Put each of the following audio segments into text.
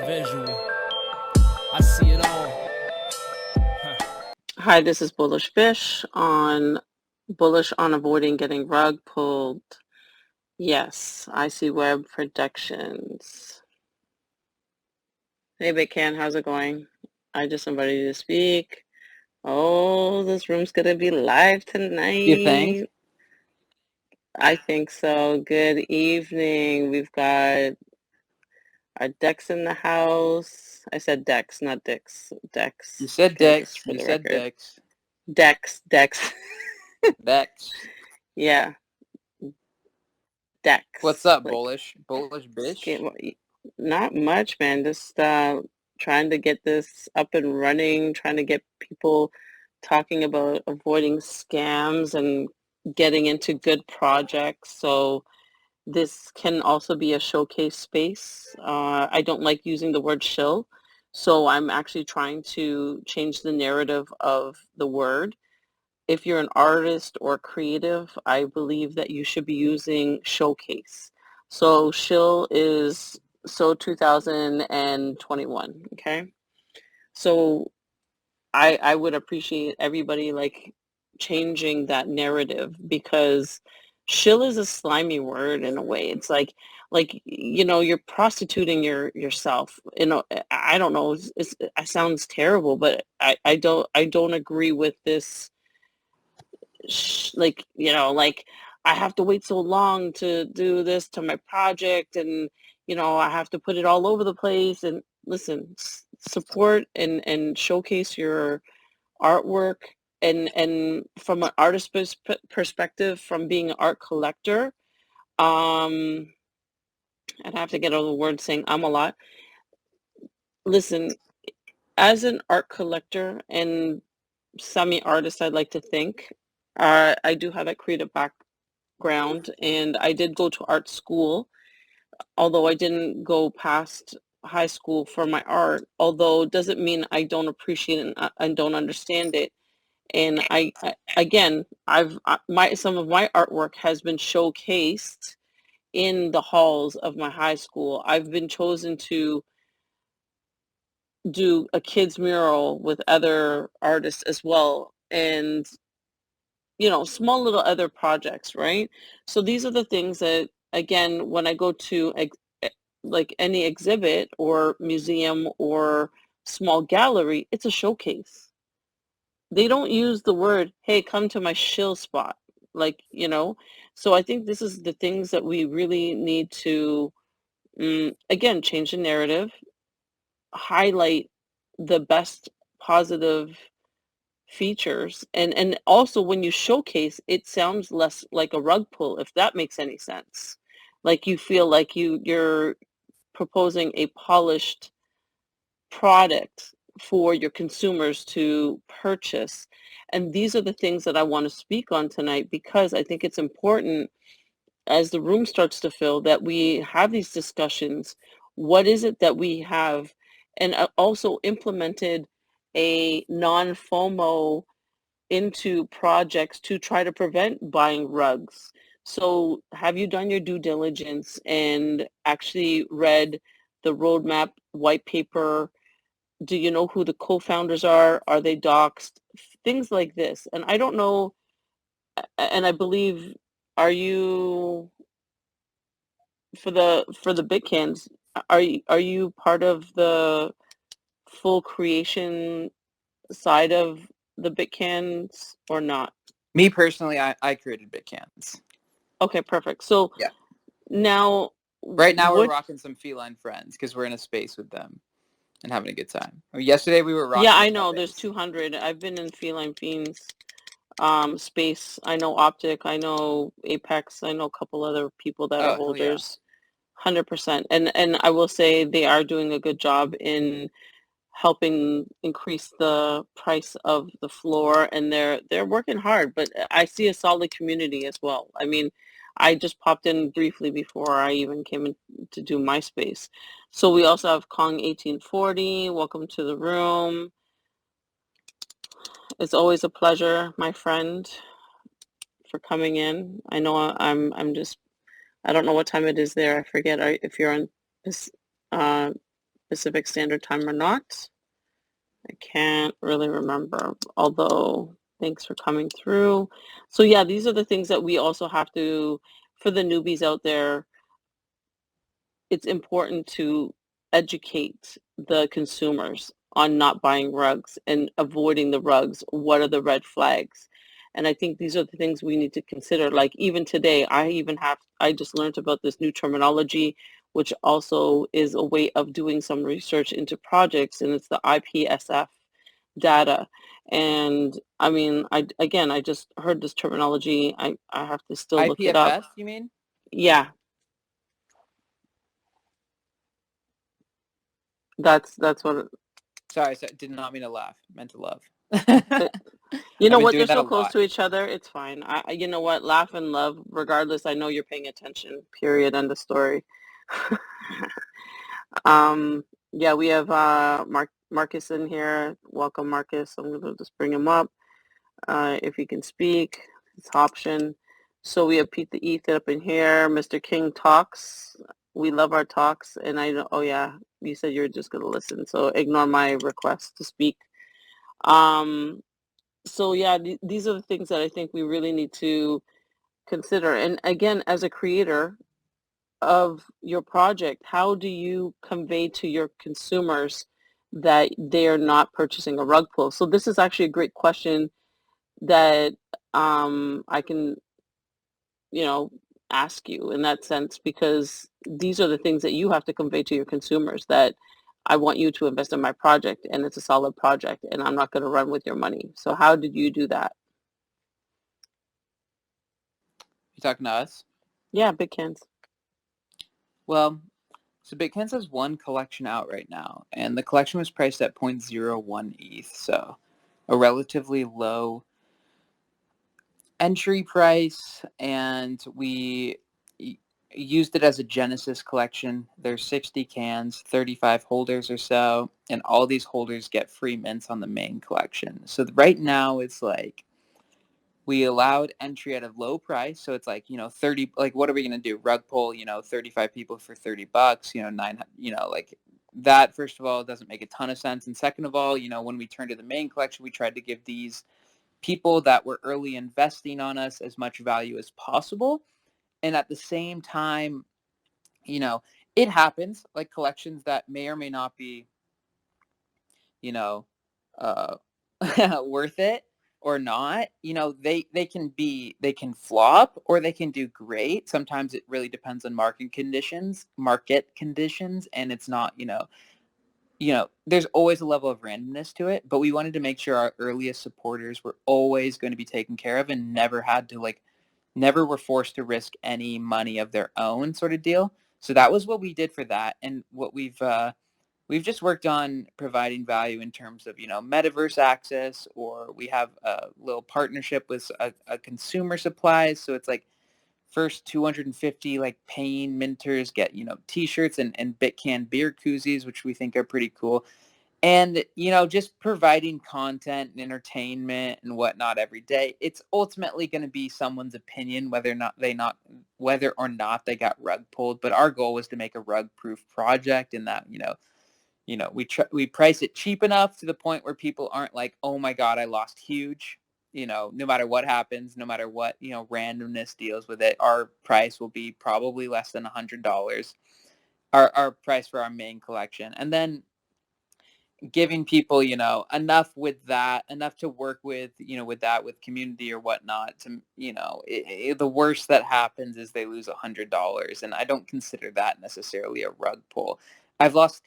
visual. I see it all. Hi, this is Bullish Fish on Bullish on Avoiding Getting Rug Pulled. Yes, I see Web Productions. Hey, Big Can, how's it going? I just invited you to speak. Oh, this room's gonna be live You think? tonight. I think so. Good evening. We've got our Dex in the house. I said Dex, not Dix. Dex. You said Okay, Dex. just for You the said record. Dex. Dex. Dex. Yeah, Dex. What's up, Like, Bullish? Bullish bish? not much, man. Just trying to get this up and running, trying to get people talking about avoiding scams and getting into good projects. So this can also be a showcase space. I don't like using the word shill, so I'm actually trying to change the narrative of the word. If you're an artist or creative, I believe that you should be using showcase. So shill is so 2021, okay? So I would appreciate everybody like changing that narrative because shill is a slimy word in a way. It's like you're prostituting yourself. I don't know. It sounds terrible, but I don't agree with this like I have to wait so long to do this to my project and I have to put it all over the place and listen, support and showcase your artwork and from an artist perspective from being an art collector. um and I have to get over the word saying I'm a lot. Listen, as an art collector and semi-artist, I'd like to think, I do have a creative background and I did go to art school, although I didn't go past high school for my art, although it doesn't mean I don't appreciate it and I don't understand it. And again, my some of my artwork has been showcased in the halls of my high school. I've been chosen to do a kids mural with other artists as well, and small little other projects, right? So these are the things that, again, when I go to like any exhibit or museum or small gallery, it's a showcase. They don't use the word, hey, come to my shill spot. So I think this is the things that we really need to, again, change the narrative, highlight the best positive features, and also when you showcase it sounds less like a rug pull, if that makes any sense. Like you feel like you're proposing a polished product for your consumers to purchase. And these are the things that I want to speak on tonight because I think it's important as the room starts to fill that we have these discussions. What is it that we have, and also implemented a non-FOMO into projects to try to prevent buying rugs. So have you done your due diligence and actually read the roadmap white paper? Do you know who the co-founders are? Are they doxed? Things like this. And I don't know, and I believe, are you for the big cans, are you part of the full creation side of the big cans or not? Me personally, I created Bitcans. Okay, perfect. So Yeah. now, Right now we're what? rocking some feline friends because we're in a space with them and having a good time. Yesterday we were Yeah, rocking I with know. There's Muffins. 200. I've been in Feline Fiends space. I know Optic. I know Apex. I know a couple other people that are Oh, hell yeah. holders. 100%. And I will say they are doing a good job in helping increase the price of the floor, and they're working hard, but I see a solid community as well. I mean, I just popped in briefly before I even came in to do my space. So we also have Kong 1840. Welcome to the room. It's always a pleasure, my friend, for coming in. I know I don't know what time it is there. I forget if you're on uh, Pacific Standard Time or not. I can't really remember, although thanks for coming through. So yeah, these are the things that we also have to, for the newbies out there, it's important to educate the consumers on not buying rugs and avoiding the rugs. What are the red flags? And I think these are the things we need to consider. Like even today, I just learned about this new terminology, which also is a way of doing some research into projects, and it's the IPSF data. And I mean, I just heard this terminology. I have to still look it up. IPFS, you mean? Yeah, that's what Sorry, did not mean to laugh. Meant to love. it, you I've know been what? They're doing that so a close lot. to each other. It's fine. You know what? Laugh and love, regardless. I know you're paying attention. Period. End of story. um, yeah, we have Marcus in here. Welcome, Marcus. I'm gonna just bring him up. If he can speak, it's option. So we have Pete the Ethan up in here. Mr. King talks. We love our talks, and I know. Oh yeah, you said you're just gonna listen. So ignore my request to speak. Um, so yeah, these are the things that I think we really need to consider. And again, as a creator of your project, how do you convey to your consumers that they are not purchasing a rug pull? So this is actually a great question that I can, you know, ask you in that sense, because these are the things that you have to convey to your consumers, that I want you to invest in my project and it's a solid project and I'm not going to run with your money. So how did you do that? You talking to us? Yeah, big cans. Well, so Bitcans has one collection out right now, and the collection was priced at 0.01 ETH, so a relatively low entry price, and we used it as a Genesis collection. There's 60 cans, 35 holders or so, and all these holders get free mints on the main collection. So right now it's like we allowed entry at a low price, so it's like 30. Like, what are we gonna do? Rug pull 35 people for $30. Nine. Like that. First of all, it doesn't make a ton of sense, and second of all, when we turned to the main collection, we tried to give these people that were early investing on us as much value as possible. And at the same time, you know, it happens, like collections that may or may not be, you know, uh, worth it or not, they can flop or they can do great. Sometimes it really depends on market conditions, and it's not, there's always a level of randomness to it, but we wanted to make sure our earliest supporters were always going to be taken care of and never were forced to risk any money of their own, sort of deal. So that was what we did for that. And what we've just worked on providing value in terms of, metaverse access, or we have a little partnership with a consumer supplies. So it's like first 250 like paying minters get, t-shirts and Bitcan beer koozies, which we think are pretty cool. And, just providing content and entertainment and whatnot every day. It's ultimately going to be someone's opinion whether or not they got rug pulled. But our goal was to make a rug proof project, and that, we price it cheap enough to the point where people aren't like, oh my God, I lost huge. No matter what happens, no matter what, randomness deals with it, our price will be probably less than $100. Our price for our main collection. And then giving people, enough to work with, with community or whatnot to, the worst that happens is they lose $100. And I don't consider that necessarily a rug pull. I've lost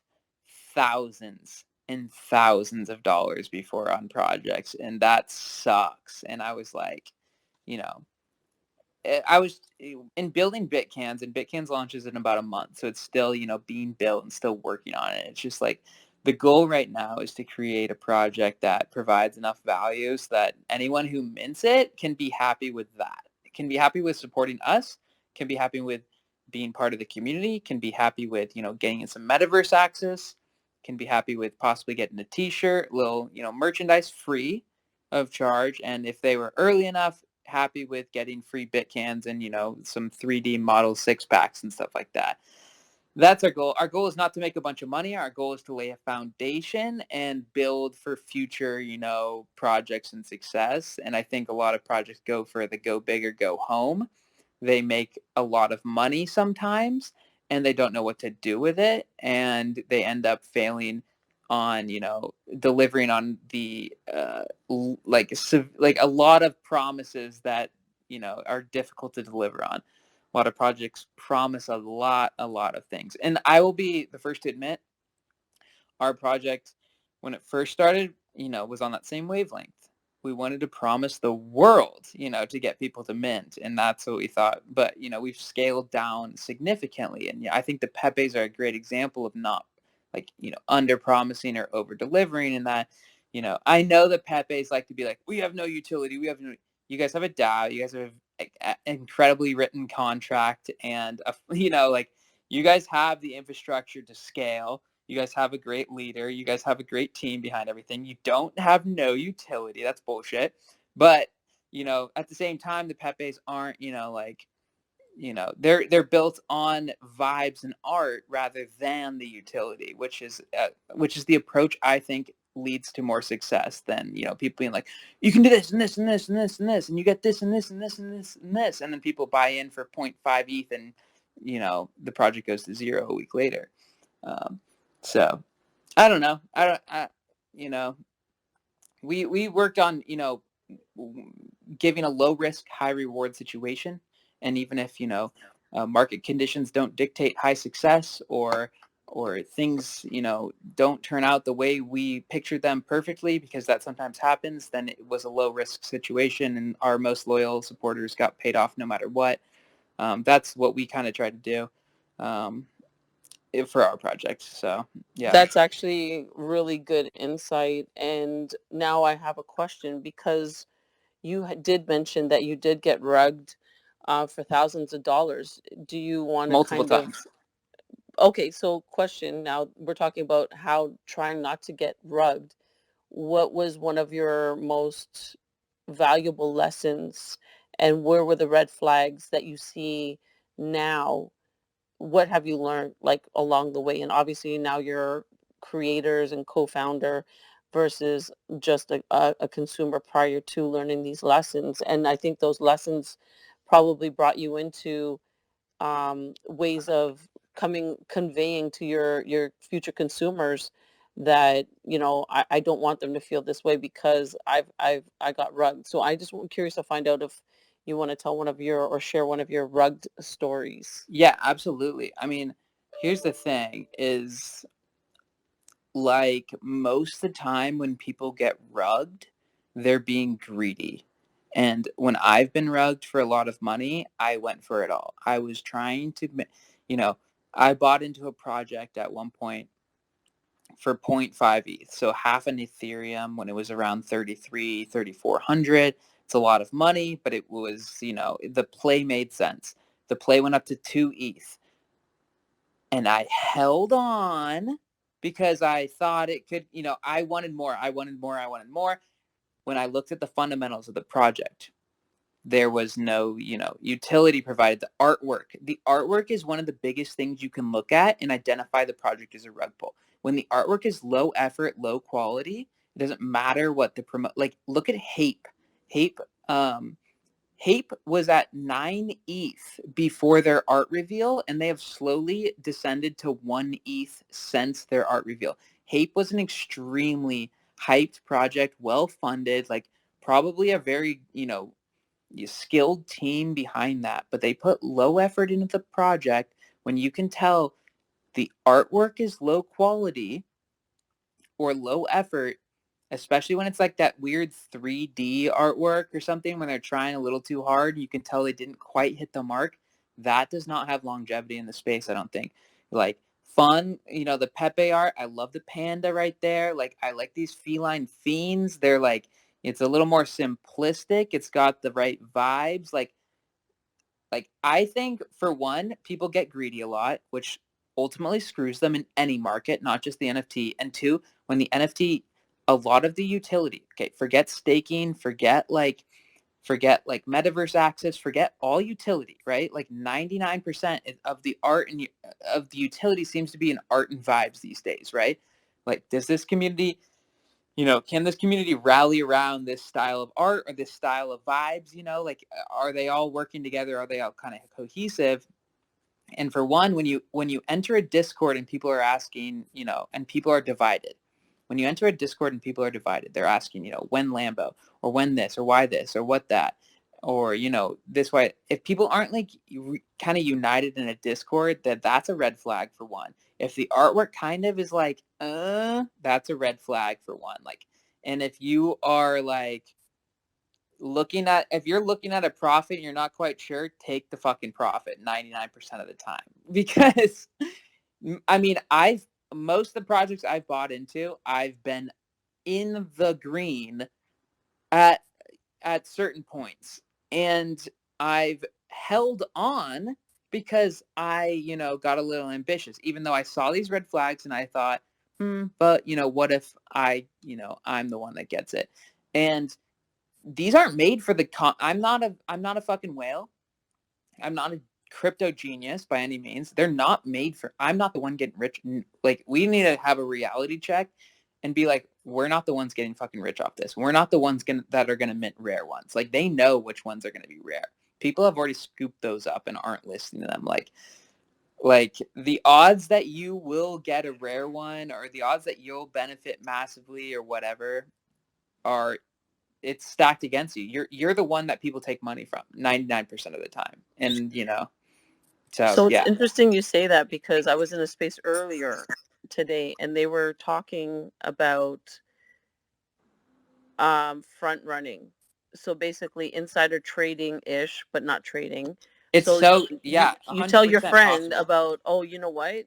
thousands and thousands of dollars before on projects, and that sucks. And I was like, you know, I was in building Bitcans, and Bitcans launches in about a month. So it's still, being built and still working on it. It's just like the goal right now is to create a project that provides enough value so that anyone who mints it can be happy with that. Can be happy with supporting us, can be happy with being part of the community, can be happy with, getting in some metaverse access, can be happy with possibly getting a t-shirt, little, merchandise free of charge. And if they were early enough, happy with getting free Bitcans and, some 3D model 6-packs and stuff like that. That's our goal. Our goal is not to make a bunch of money. Our goal is to lay a foundation and build for future, projects and success. And I think a lot of projects go for the go big or go home. They make a lot of money sometimes and they don't know what to do with it. And they end up failing on, delivering on the, like a lot of promises that, are difficult to deliver on. A lot of projects promise a lot of things. And I will be the first to admit, our project, when it first started, was on that same wavelength. We wanted to promise the world, to get people to mint. And that's what we thought. But, we've scaled down significantly. And I think the Pepes are a great example of not like, under promising or over delivering. In that, I know the Pepes like to be like, we have no utility. You guys have a DAO. You guys have an incredibly written contract. And, like you guys have the infrastructure to scale. You guys have a great leader. You guys have a great team behind everything. You don't have no utility. That's bullshit. But, at the same time, the Pepes aren't, they're built on vibes and art rather than the utility, which is the approach I think leads to more success than, people being like, you can do this and this and this and this and this, and you get this and this and this and this and this. And then people buy in for 0.5 ETH and, the project goes to zero a week later. So I don't know. You know, we worked on, giving a low risk, high reward situation. And even if, market conditions don't dictate high success or things, don't turn out the way we pictured them perfectly, because that sometimes happens, then it was a low risk situation and our most loyal supporters got paid off no matter what. That's what we kind of try to do. For our project. So yeah. That's actually really good insight. And now I have a question, because you did mention that you did get rugged for thousands of dollars. Do you want to Multiple kind of, times. okay, so question, now we're talking about how trying not to get rugged. What was one of your most valuable lessons, and where were the red flags that you see now? What have you learned like along the way? And obviously now you're creators and co-founder versus just a consumer prior to learning these lessons. And I think those lessons probably brought you into ways of conveying to your future consumers that, I don't want them to feel this way because I got rugged. So I just curious to find out if you want to tell one of your, or share one of your rugged stories. Yeah, absolutely. I mean, here's the thing is, like, most of the time when people get rugged, they're being greedy. And when I've been rugged for a lot of money, I went for it all. I was trying to, I bought into a project at one point for 0.5 ETH. So half an Ethereum when it was around 3,400. It's a lot of money, but it was, the play made sense. The play went up to 2 ETH. And I held on because I thought it could, I wanted more. I wanted more. I wanted more. When I looked at the fundamentals of the project, there was no, utility provided. The artwork is one of the biggest things you can look at and identify the project as a rug pull. When the artwork is low effort, low quality, it doesn't matter what the promote. Like, look at Hape. Hape, Hape was at 9 ETH before their art reveal, and they have slowly descended to 1 ETH since their art reveal. Hape was an extremely hyped project, well funded, like probably a very, skilled team behind that, but they put low effort into the project. When you can tell the artwork is low quality or low effort, especially when it's like that weird 3D artwork or something, when they're trying a little too hard, you can tell they didn't quite hit the mark. That does not have longevity in the space, I don't think. Like, fun, the Pepe art, I love the panda right there. Like, I like these feline fiends. They're like, it's a little more simplistic. It's got the right vibes. Like I think, for one, people get greedy a lot, which ultimately screws them in any market, not just the NFT. And two, when the NFT, a lot of the utility, okay, forget staking, forget like metaverse access, forget all utility, right? Like 99% of the art and of the utility seems to be in art and vibes these days, right? Like, does this community, can this community rally around this style of art or this style of vibes? Like, are they all working together? Are they all kind of cohesive? And for one, when you enter a Discord and people are asking, and people are divided, when you enter a Discord and people are divided, they're asking, when Lambo, or when this, or why this, or what that, or this way. If people aren't like kind of united in a Discord, that's a red flag for one. If the artwork kind of is like, that's a red flag for one. Like, and if you are like if you're looking at a profit and you're not quite sure, take the fucking profit 99% of the time. Because I mean, most of the projects I've bought into, I've been in the green at certain points, and I've held on because I got a little ambitious, even though I saw these red flags and I thought, but what if I'm the one that gets it? And these aren't made for I'm not a fucking whale. I'm not a crypto genius by any means. They're not made for, I'm not the one getting rich. Like, we need to have a reality check and be like, we're not the ones getting fucking rich off this. We're not the ones that are going to mint rare ones. Like, they know which ones are going to be rare. People have already scooped those up and aren't listing them. Like the odds that you will get a rare one, or the odds that you'll benefit massively or whatever, it's stacked against you. You're the one that people take money from 99% of the time. And So it's yeah. interesting you say that, because I was in a space earlier today and they were talking about front running. So basically insider trading ish, but not trading. It's So so, yeah, you tell your 100% friend possible. about, oh, you know what?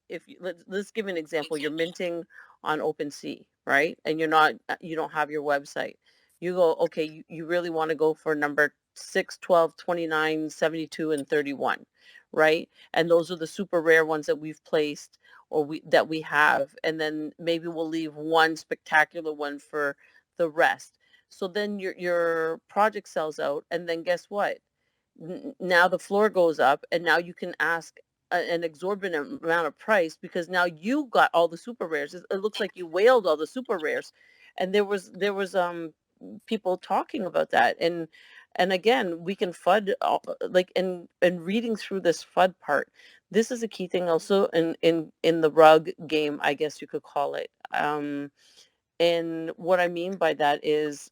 If let's give an example. You're minting on OpenSea, right? And you don't have your website. You go, okay, you really want to go for number 6, 12, 29, 72, and 31, right? And those are the super rare ones that we've placed, or that we have, and then maybe we'll leave one spectacular one for the rest. So then your project sells out, and then guess what? Now the floor goes up, and now you can ask an exorbitant amount of price, because now you got all the super rares. It looks like you whaled all the super rares, and there was people talking about that, and again, we can FUD like, and reading through this FUD part. This is a key thing also in the rug game, I guess you could call it. And what I mean by that is,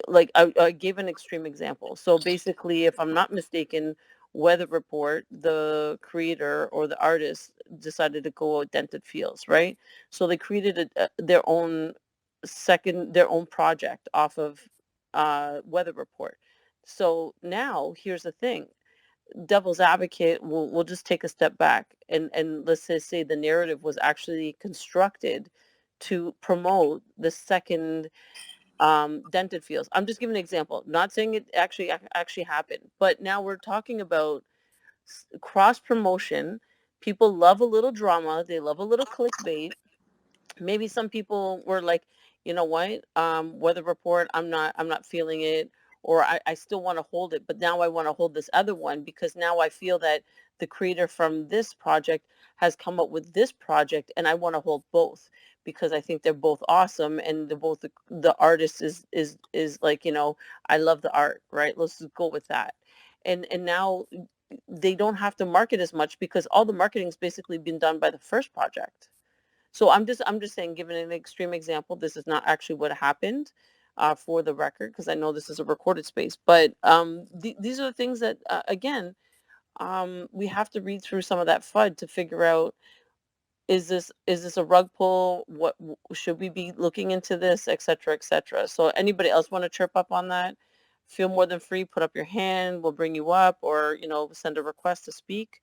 like, I gave an extreme example. So basically, if I'm not mistaken, Weather Report, the creator or the artist, decided to go with dented fields, right? So they created their own project off of Weather Report. So now here's the thing: devil's advocate, we'll just take a step back, and let's just say the narrative was actually constructed to promote the second dented fields. I'm just giving an example, not saying it actually happened, but now we're talking about cross promotion. People love a little drama, they love a little clickbait. Maybe some people were like, you know what, Weather Report, I'm not feeling it, or I still want to hold it, but now I want to hold this other one, because now I feel that the creator from this project has come up with this project, and I want to hold both, because I think they're both awesome, and they're both the artist is like, I love the art, right? Let's just go with that. And now they don't have to market as much, because all the marketing's basically been done by the first project. So I'm just saying, given an extreme example, this is not actually what happened, for the record, because I know this is a recorded space. But these are the things that, again, we have to read through some of that FUD to figure out, is this a rug pull? What should we be looking into this, et cetera, et cetera. So anybody else want to chirp up on that? Feel more than free. Put up your hand. We'll bring you up, or send a request to speak.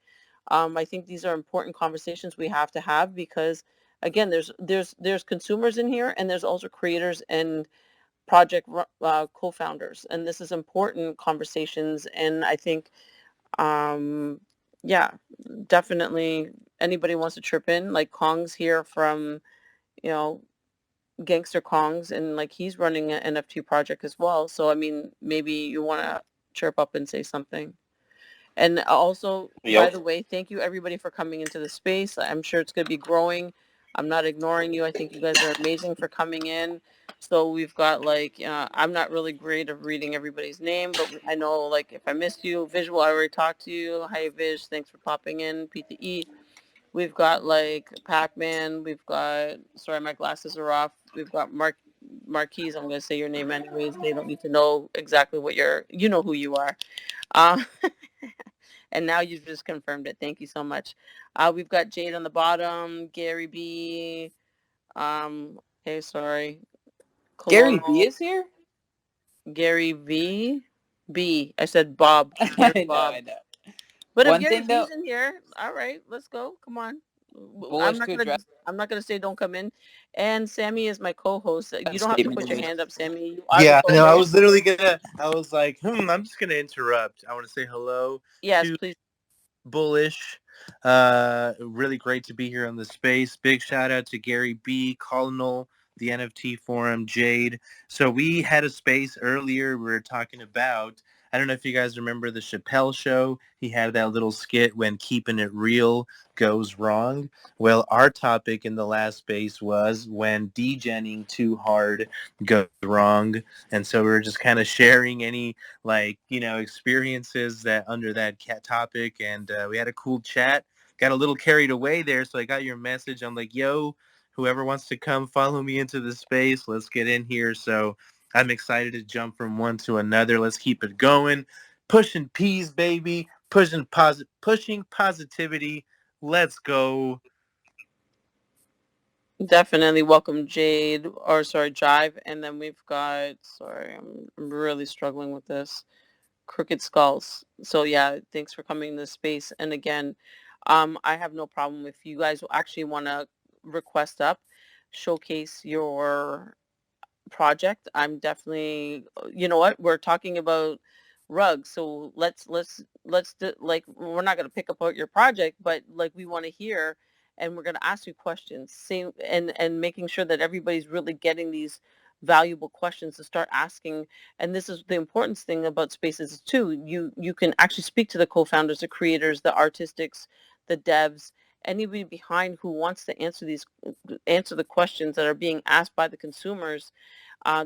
I think these are important conversations we have to have, because again, there's consumers in here, and there's also creators and project co-founders, and this is important conversations. And I think, um, yeah, definitely, anybody wants to chirp in, like Kong's here from, you know, Gangster Kongs, and like he's running an NFT project as well. So I mean, maybe you want to chirp up and say something. And also, by Yep. the way, thank you everybody for coming into the space. I'm sure it's going to be growing. I'm not ignoring you. I think you guys are amazing for coming in. So we've got like, I'm not really great of reading everybody's name, but I know like if I missed you, Visual, I already talked to you. Hi, Vish. Thanks for popping in. PTE. We've got like Pac-Man. We've got, sorry, my glasses are off. We've got Marquise. I'm going to say your name anyways. They don't need to know exactly what you know who you are. Uh, and now you've just confirmed it. Thank you so much. We've got Jade on the bottom, Gary B. Okay, sorry. Gary B Colonel is here. Gary V. B. I said Bob. Where's I know, Bob? I know. But if One Gary thing though, V's in here, all right, let's go. Come on. I'm bullish not to gonna. address I'm not gonna say don't come in. And Sammy is my co-host. a You don't have to statement put to your me. hand up, Sammy. You are the Yeah, no, I was co-host. literally I was like, I'm just gonna interrupt. I want to say hello Yes, to please. Bullish. Really great to be here on the space. Big shout out to Gary B, Colonel, the NFT Forum, Jade. So we had a space earlier. We were talking about. I don't know if you guys remember the Chappelle show. He had that little skit when keeping it real goes wrong. Well, our topic in the last space was when degenning too hard goes wrong. And so we were just kind of sharing any experiences that under that topic, and we had a cool chat. Got a little carried away there, so I got your message. I'm like, yo, whoever wants to come follow me into the space, let's get in here. So I'm excited to jump from one to another. Let's keep it going. Pushing peas, baby. Pushing positivity. Let's go. Definitely welcome Jade, or sorry, Jive, and then we've got, sorry, I'm really struggling with this, Crooked Skulls. So yeah, thanks for coming to the space. And again, I have no problem if you guys actually want to request up, showcase your project. I'm definitely, you know what, we're talking about rugs, so like we're not going to pick apart your project, but like we want to hear, and we're going to ask you questions, same, and making sure that everybody's really getting these valuable questions to start asking. And this is the important thing about spaces too. You can actually speak to the co-founders, the creators, the artistics, the devs, anybody behind who wants to answer the questions that are being asked by the consumers.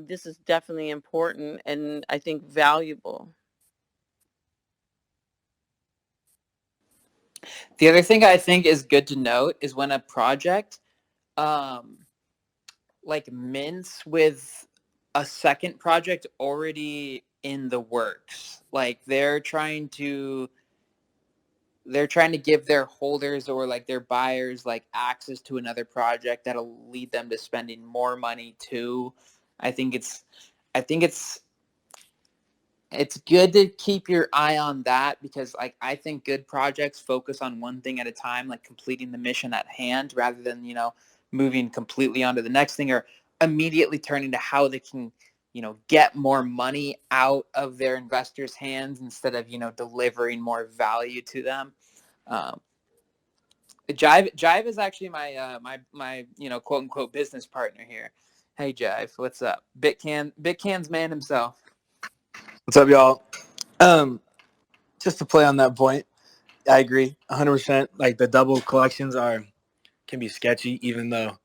This is definitely important and I think valuable. The other thing I think is good to note is when a project um like mints with a second project already in the works. Like they're trying to give their holders or like their buyers like access to another project that'll lead them to spending more money too. I think it's I think it's good to keep your eye on that, because like I think good projects focus on one thing at a time, like completing the mission at hand rather than, moving completely on to the next thing, or immediately turning to how they can, get more money out of their investors' hands instead of, delivering more value to them. Um, Jive is actually my quote unquote business partner here. Hey Jive, what's up? Bitcan's man himself. What's up, y'all? Um, just to play on that point, I agree 100%. Like the double collections can be sketchy, even though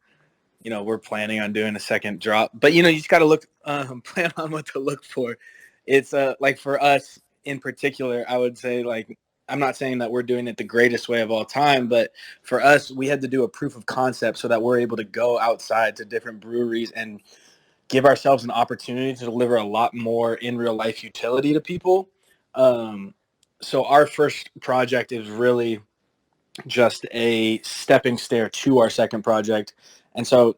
we're planning on doing a second drop. But you just got to look, plan on what to look for. It's like for us in particular, I would say like I'm not saying that we're doing it the greatest way of all time, but for us, we had to do a proof of concept so that we're able to go outside to different breweries and give ourselves an opportunity to deliver a lot more in real life utility to people. So our first project is really just a stepping stair to our second project. And so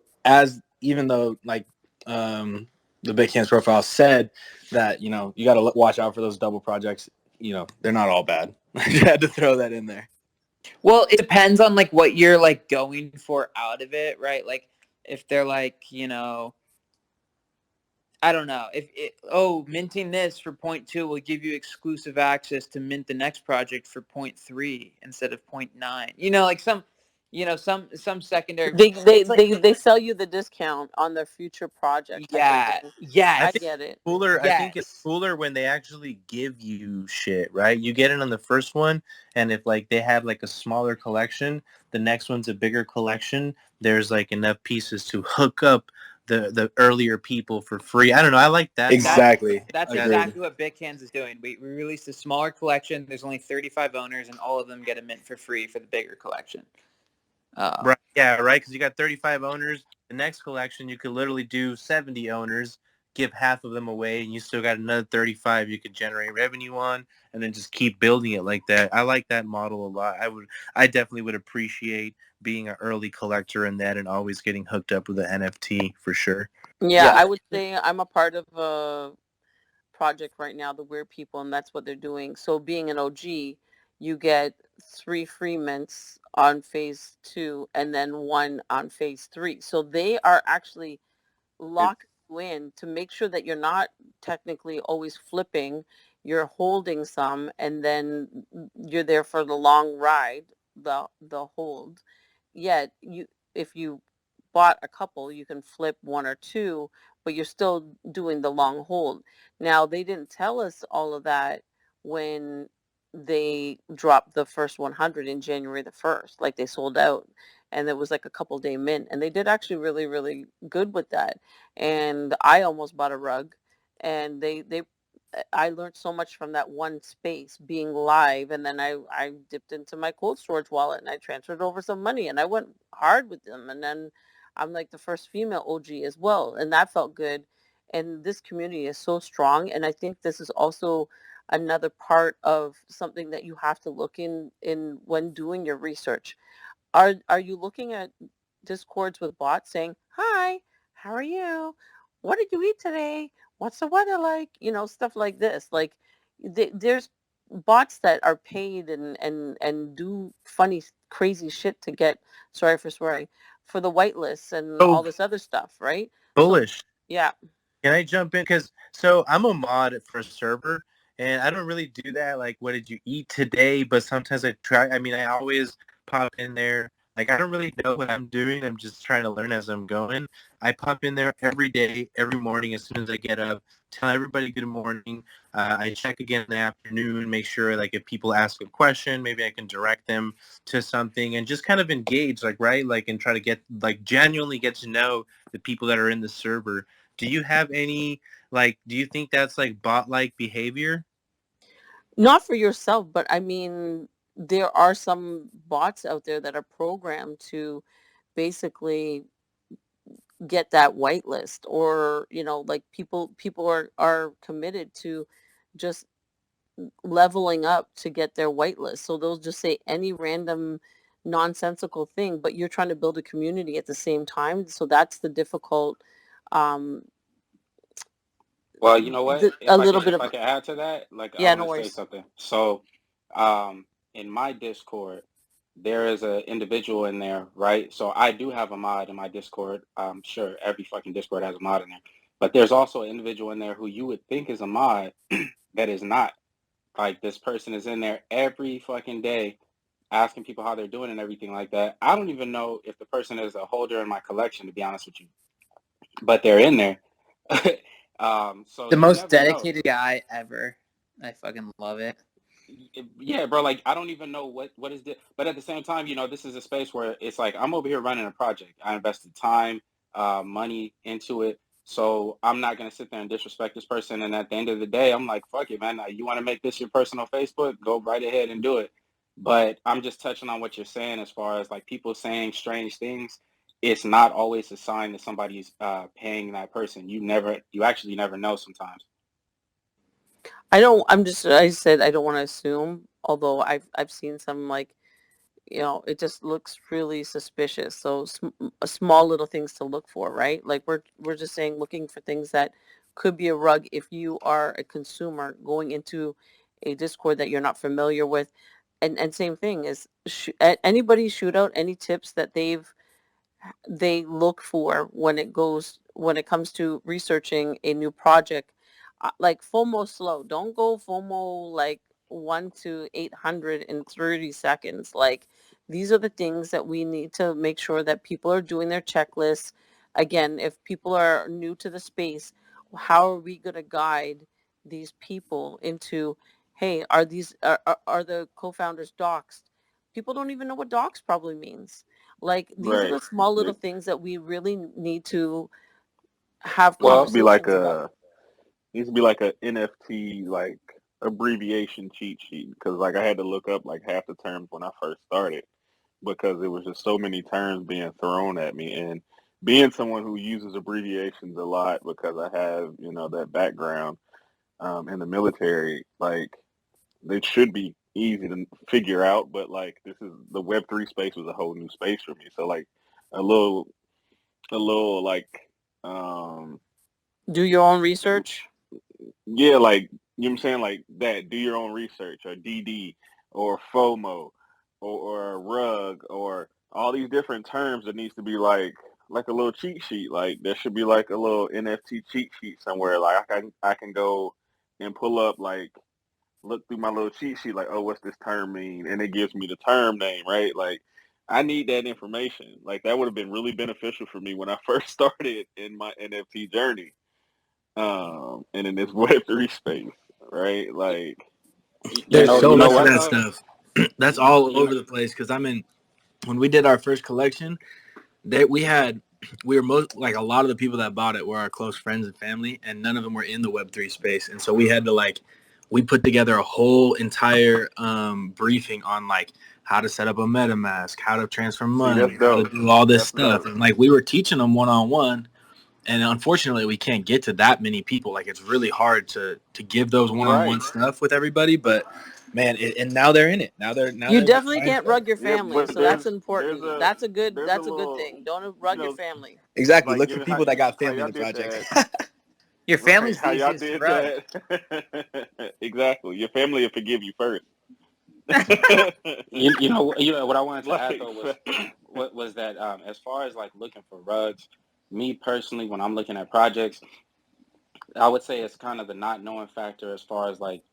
even though like the Big Hands profile said that, you got to watch out for those double projects, they're not all bad. I just had to throw that in there. Well, it depends on like what you're like going for out of it, right? Like if they're like, I don't know, if minting this for 0.2 will give you exclusive access to mint the next project for 0.3 instead of 0.9. Like you know, some secondary. They It's like they they sell you the discount on their future projects that they're yeah, doing. I I think yes, get it. cooler. I think it's yes. cooler when they actually give you shit, right? You get it on the first one, and if like they have like a smaller collection, the next one's a bigger collection. There's like enough pieces to hook up the earlier people for free. I don't know. I like that model. That's Exactly. that's That Agreed. exactly what Big Cans is doing. We released a smaller collection. There's only 35 owners, and all of them get a mint for free for the bigger collection. right, yeah, right. Because you got 35 owners. The next collection, you could literally do 70 owners, give half of them away, and you still got another 35 you could generate revenue on, and then just keep building it like that. I like that model a lot. I definitely would appreciate being an early collector in that and always getting hooked up with an NFT for sure. Yeah, Yeah, I would say I'm a part of a project right now, the Weird People, and that's what they're doing. So being an OG, you get 3 free mints on phase 2 and then one on phase 3. So they are actually lock you in to make sure that you're not technically always flipping. You're holding some, and then you're there for the long ride, the hold. Yet you, if you bought a couple, you can flip one or two, but you're still doing the long hold. Now they didn't tell us all of that when they dropped the first 100 in January the 1st. Like they sold out, and it was like a couple day mint, and they did actually really really good with that. And I almost bought a rug, and they I learned so much from that one space being live. And then I dipped into my cold storage wallet and I transferred over some money and I went hard with them. And then I'm like the first female OG as well, and that felt good. And this community is so strong, and I think this is also another part of something that you have to look in when doing your research. Are you looking at discords with bots saying, "Hi, how are you? What did you eat today? What's the weather like?" Stuff like this. Like there's bots that are paid and do funny crazy shit to get, sorry for swearing, for the whitelists and Oh, all this other stuff, right? So bullish. yeah. Can I jump in? Because so I'm a mod for a server, and I don't really do that. Like, what did you eat today? But sometimes I try. I mean, I always pop in there. Like, I don't really know what I'm doing. I'm just trying to learn as I'm going. I pop in there every day, every morning as soon as I get up. Tell everybody good morning. I check again in the afternoon, make sure like if people ask a question, maybe I can direct them to something and just kind of engage, like right, like and try to get like genuinely get to know the people that are in the server. Do you have any like? Do you think that's like bot-like behavior? Not for yourself, but I mean, there are some bots out there that are programmed to basically get that whitelist, or like people are committed to just leveling up to get their whitelist, so they'll just say any random nonsensical thing, but you're trying to build a community at the same time, so that's the difficult, um Well, you know what? a If I little could bit if of. I could add to that, like I Yeah, want no to say worries. something. So, um, in my Discord, there is an individual in there, right? So I do have a mod in my Discord. I'm sure every fucking Discord has a mod in there. But there's also an individual in there who you would think is a mod that is not. Like this person is in there every fucking day asking people how they're doing and everything like that. I don't even know if the person is a holder in my collection, to be honest with you, but they're in there. So The you most never know. dedicated guy ever. I fucking love it. Yeah, bro, like I don't even know what is this, but at the same time, this is a space where it's like I'm over here running a project. I invested time, money into it, so I'm not gonna sit there and disrespect this person. And at the end of the day, I'm like, fuck it, man. You want to make this your personal Facebook? Go right ahead and do it. But I'm just touching on what you're saying as far as like people saying strange things. It's not always a sign that somebody's paying that person. You actually never know sometimes. I said I don't want to assume, although I've seen some, like, it just looks really suspicious. So small little things to look for, right? Like we're just saying, looking for things that could be a rug if you are a consumer going into a Discord that you're not familiar with. And same thing is, anybody shoot out any tips that they look for when it comes to researching a new project. Like FOMO slow. Don't go FOMO like 1 to 800 in 30 seconds. Like, these are the things that we need to make sure that people are doing their checklists. Again, if people are new to the space, how are we going to guide these people into, hey, are the co-founders doxxed? People don't even know what dox probably means. Like, these are Right. the small little It things that we really need to have Well, needs to be like conversations about. a needs to be like a NFT like abbreviation cheat sheet because like I had to look up like half the terms when I first started because it was just so many terms being thrown at me and being someone who uses abbreviations a lot because I have that background in the military like they should be easy to figure out but like this is the Web3 space was a whole new space for me so like a little like um Do your own research. yeah, like you know what I'm saying, like that. Do your own research, or DD, or FOMO, or a rug, or all these different terms that needs to be like a little cheat sheet. Like there should be like a little NFT cheat sheet somewhere. Like I can go and pull up like look through my little cheat sheet. Like oh, what's this term mean? And it gives me the term name, right? Like I need that information. Like that would have been really beneficial for me when I first started in my NFT journey and in this Web3 space, right? Like, you There's know, so you know much of what that though? stuff. That's all You know, over the place. Because when we did our first collection, that we were most like a lot of the people that bought it were our close friends and family, and none of them were in the Web3 space. And so we had to we put together a whole entire briefing on like how to set up a MetaMask, how to transfer see, that's money, how to dope. do all this That's stuff, dope. and like we were teaching them one on one. And unfortunately, we can't get to that many people. Like it's really hard to give those one on one Right. stuff with everybody. But man, and now they're in it. Now You they're definitely buying can't stuff. rug your Yeah, family, but so that's there's important. a there's a That's a good little, thing. Don't you rug your know, family. Exactly. like Look for people that got how family in y'all the did project. that, Your right? family's the How y'all easiest to did rug. that. Exactly. Your family will forgive you first. you know what I wanted to add Like, though was what was that as far as like looking for rugs, me personally, when I'm looking at projects, I would say it's kind of the not knowing factor as far as like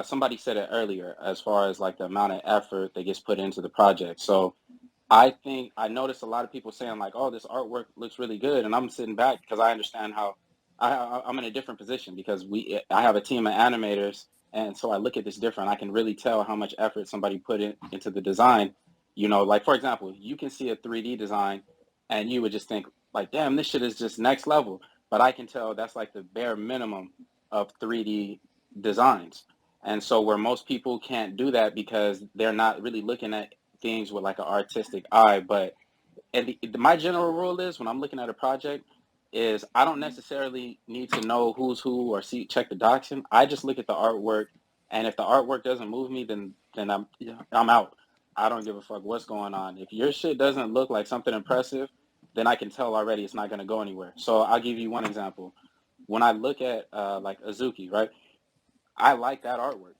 somebody said it earlier, as far as like the amount of effort that gets put into the project. So I think I noticed a lot of people saying like, "Oh, this artwork looks really good," and I'm sitting back because I understand how I'm in a different position because I have a team of animators, and so I look at this different. I can really tell how much effort somebody put into the design. You know, like for example, you can see a 3D design, and you would just think like, "Damn, this shit is just next level," but I can tell that's like the bare minimum of 3D designs. And so where most people can't do that because they're not really looking at things with like an artistic eye. But my general rule is when I'm looking at a project is I don't necessarily need to know who's who or check the document. I just look at the artwork, and if the artwork doesn't move me, then I'm out. I don't give a fuck what's going on. If your shit doesn't look like something impressive, then I can tell already it's not going to go anywhere. So I'll give you one example. When I look at like Azuki, right? I like that artwork.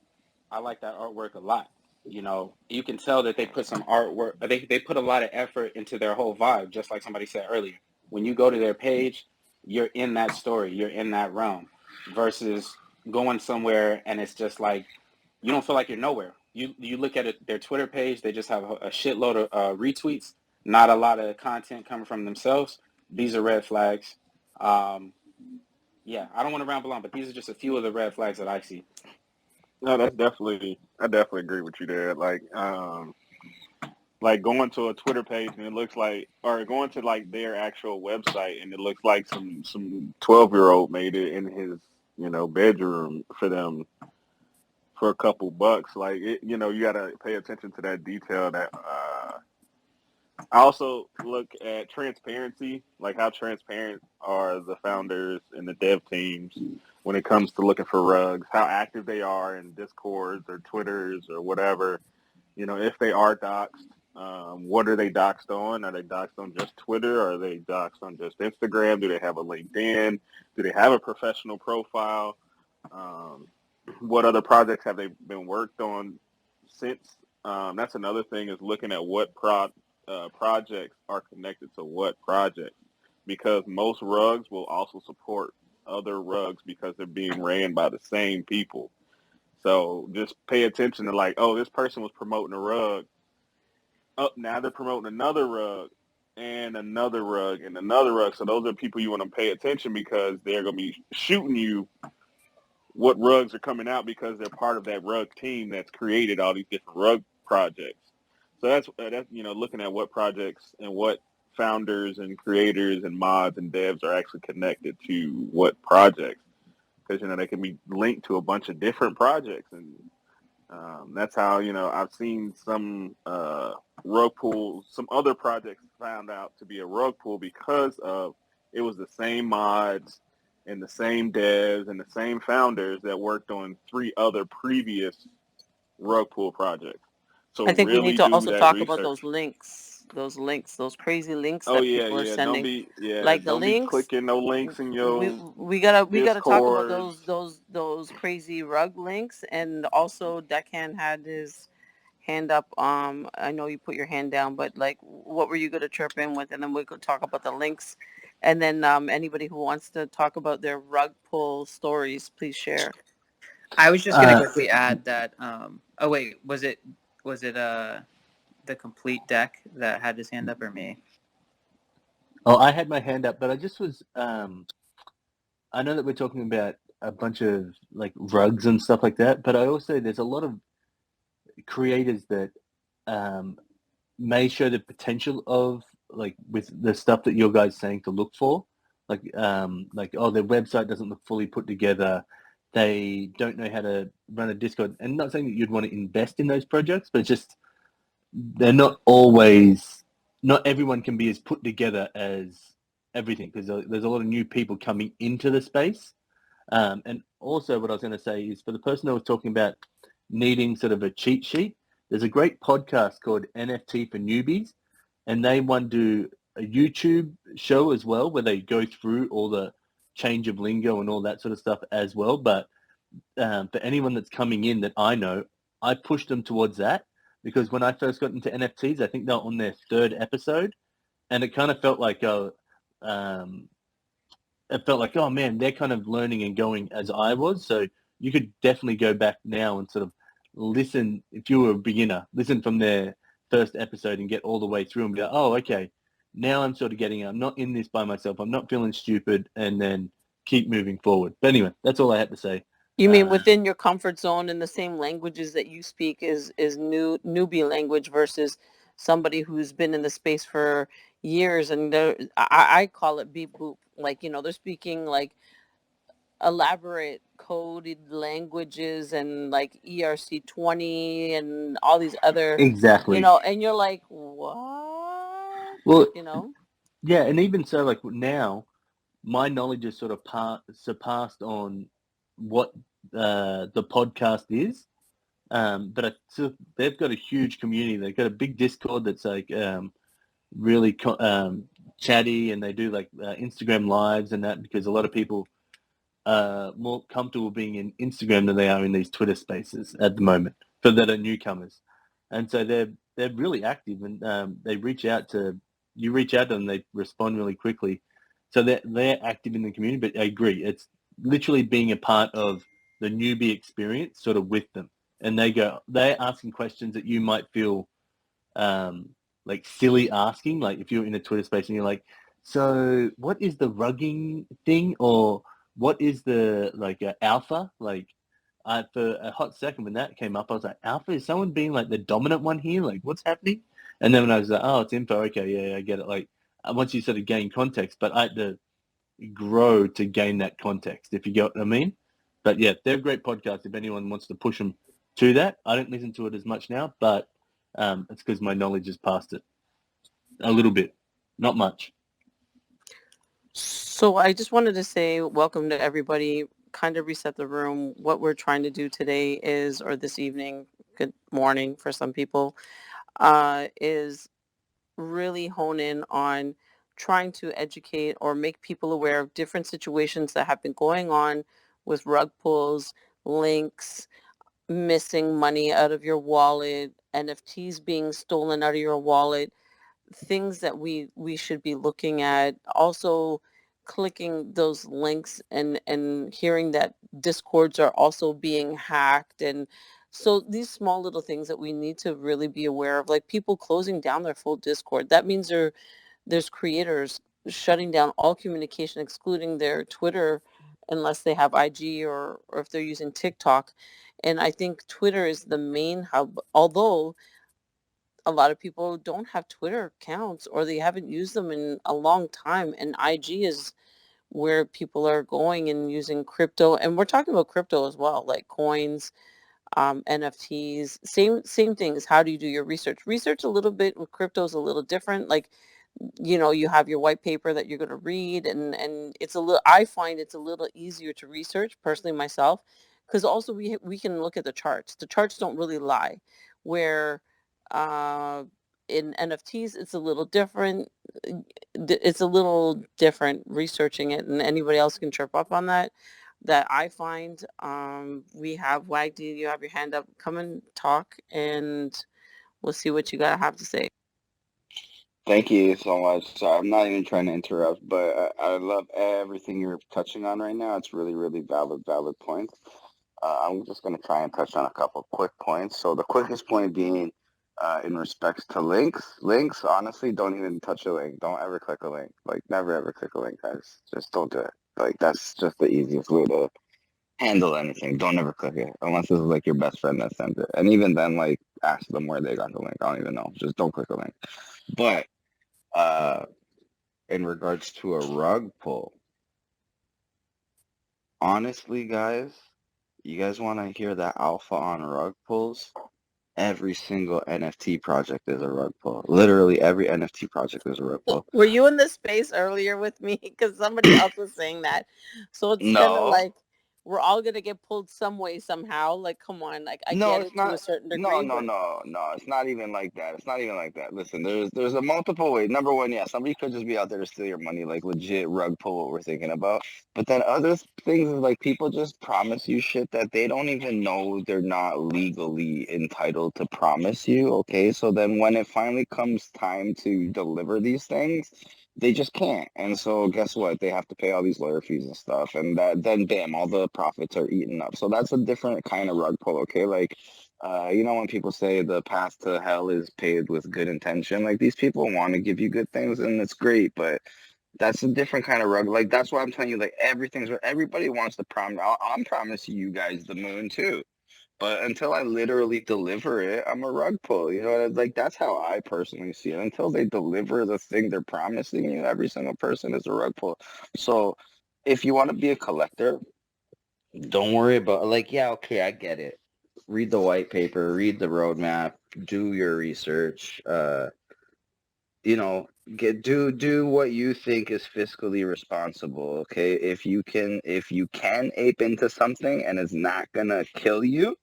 I like that artwork a lot. You know, you can tell that they put some artwork, they put a lot of effort into their whole vibe, just like somebody said earlier. When you go to their page, you're in that story, you're in that realm, versus going somewhere and it's just like you don't feel like you're nowhere. You look at their Twitter page, they just have a shitload of retweets, not a lot of content coming from themselves. These are red flags. Um, yeah, I don't want to ramble on, but these are just a few of the red flags that I see. no, I definitely agree with you there. Like going to a Twitter page and it looks like, or going to like their actual website and it looks like some 12-year-old made it in his bedroom for them for a couple bucks. Like you got to pay attention to that detail. That I also look at transparency, like how transparent are the founders and the dev teams when it comes to looking for rugs, how active they are in Discords or Twitters or whatever. If they are doxxed, what are they doxxed on? Are they doxxed on just Twitter? Or are they doxxed on just Instagram? Do they have a LinkedIn? Do they have a professional profile? Um, what other projects have they been worked on since? That's another thing is looking at what projects are connected to what projects because most rugs will also support other rugs because they're being ran by the same people. So just pay attention to like, oh, this person was promoting a rug. Oh, now they're promoting another rug and another rug and another rug. So those are people you want to pay attention because they're going to be shooting you what rugs are coming out because they're part of that rug team that's created all these different rug projects. So that's looking at what projects and what founders and creators and mods and devs are actually connected to what projects, because they can be linked to a bunch of different projects, and that's how I've seen some rug pools, some other projects found out to be a rug pool because of it was the same mods and the same devs and the same founders that worked on 3 other previous rug pool projects. So I think we need really to do also that talk about research. those crazy links Oh that yeah, people are yeah. sending. Like the Don't be links, clicking no links in your we gotta talk about Discords. those crazy rug links. And also, Deckhand had his hand up. I know you put your hand down, but like, what were you gonna chirp in with? And then we could talk about the links. And then anybody who wants to talk about their rug pull stories, please share. I was just gonna quickly add that. Oh wait, was it the complete deck that had his hand up, or me? Oh, I had my hand up, but I just was. I know that we're talking about a bunch of like rugs and stuff like that, but I also there's a lot of creators that may show the potential of like with the stuff that your guys saying to look for, like oh their website doesn't look fully put together, they don't know how to run a Discord, and not saying that you'd want to invest in those projects, but just they're not always, not everyone can be as put together as everything because there's a lot of new people coming into the space. And also what I was going to say is for the person that was talking about needing sort of a cheat sheet, there's a great podcast called NFT for Newbies, and they want to do a YouTube show as well where they go through all the change of lingo and all that sort of stuff as well. But for anyone that's coming in that I know, I pushed them towards that because when I first got into NFTs, I think they were on their 3rd episode, and it kind of felt like um, it felt like, oh man, they're kind of learning and going as I was. So you could definitely go back now and sort of listen, if you were a beginner, listen from their first episode and get all the way through and be like, oh, okay, now I'm sort of getting it. I'm not in this by myself. I'm not feeling stupid, and then keep moving forward. But anyway, that's all I had to say. You mean within your comfort zone in the same languages that you speak is newbie language versus somebody who's been in the space for years, and I call it beep boop. Like, they're speaking like elaborate coded languages and like ERC20 and all these other, Exactly. and you're like, what? Well, You know? yeah, and even so, like now, my knowledge is sort of surpassed on what the podcast is. But they've got a huge community. They've got a big Discord that's like really chatty, and they do like Instagram lives and that because a lot of people are more comfortable being in Instagram than they are in these Twitter spaces at the moment for that are newcomers. And so they're really active, and they reach out to them, they respond really quickly. So they're active in the community. But I agree, it's literally being a part of the newbie experience, sort of with them, and they're asking questions that you might feel like silly asking. Like if you're in a Twitter space and you're like, so what is the rugging thing, or what is the like alpha? Like for a hot second when that came up, I was like, alpha, is someone being like the dominant one here? Like what's happening? And then when I was like, oh, it's info. Okay, yeah, I get it. Like once you sort of gain context, but I had to grow to gain that context, if you get what I mean. But yeah, they're a great podcast if anyone wants to push them to that. I don't listen to it as much now, but it's because my knowledge has passed it a little bit, not much. So I just wanted to say welcome to everybody, kind of reset the room. What we're trying to do today is, or this evening, good morning for some people, is really hone in on trying to educate or make people aware of different situations that have been going on with rug pulls, links, missing money out of your wallet, NFTs being stolen out of your wallet, things that we should be looking at. Also, clicking those links and hearing that discords are also being hacked. And so these small little things that we need to really be aware of, like people closing down their full discord, that means there's creators shutting down all communication, excluding their Twitter unless they have IG, or if they're using TikTok. And I think Twitter is the main hub, although a lot of people don't have Twitter accounts or they haven't used them in a long time. And IG is where people are going and using crypto. And we're talking about crypto as well, like coins, NFTs, same things. How do you do your research? Research a little bit with crypto is a little different. Like, you have your white paper that you're going to read, and it's a little, I find it's a little easier to research personally myself, because also we can look at the charts. The charts don't really lie, where uh in NFTs it's a little different. It's a little different researching it, and anybody else can chirp up on that I find. We have Wagdy, you have your hand up, come and talk, and we'll see what you gotta have to say. Thank you so much. So I'm not even trying to interrupt, but I love everything you're touching on right now. It's really, really valid points. I'm just going to try and touch on a couple quick points. So the quickest point being, in respects to links, honestly, don't even touch a link. Don't ever click a link. Like, never ever click a link, guys. Just don't do it. Like, that's just the easiest way to handle anything. Don't ever click it unless this is like your best friend that sent it. And even then, like, ask them where they got the link. I don't even know. Just don't click a link. But uh, in regards to a rug pull, honestly, guys, you guys want to hear that alpha on rug pulls? Every single NFT project is a rug pull. Literally every NFT project is a rug pull. Were you in this space earlier with me? Because somebody else was saying that. So it's kind of No, like we're all gonna get pulled some way somehow. Like, come on, like I no, get it's it to a not. certain No, degree, no, but no, no. It's not even like that. It's not even like that. Listen, there's a multiple way. Number one, yeah, somebody could just be out there to steal your money, like legit rug pull what we're thinking about. But then other things is like people just promise you shit that they don't even know they're not legally entitled to promise you. Okay, so then when it finally comes time to deliver these things, they just can't. And so guess what? They have to pay all these lawyer fees and stuff, and that then bam, all the profits are eaten up. So that's a different kind of rug pull. Okay, like. When people say the path to hell is paved with good intention, like these people want to give you good things and it's great, but that's a different kind of rug. Like that's why I'm telling you, like everybody wants to promise. I'm promising you guys the moon too, but until I literally deliver it, I'm a rug pull. Like that's how I personally see it. Until they deliver the thing they're promising you, every single person is a rug pull. So if you want to be a collector, don't worry about like, yeah, okay, I get it. Read the white paper, read the roadmap, do your research, you know, do what you think is fiscally responsible, okay? If you can ape into something and it's not gonna kill you,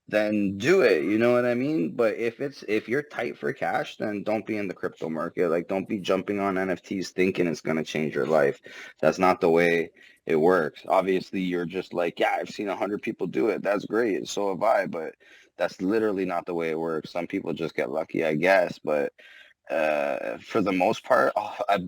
then do it. You know what I mean? But if you're tight for cash, then don't be in the crypto market. Like don't be jumping on NFTs thinking it's gonna change your life. That's not the way it works. Obviously, you're just like, yeah, I've seen 100 people do it. That's great. So have I, but that's literally not the way it works. Some people just get lucky, I guess, but for the most part, I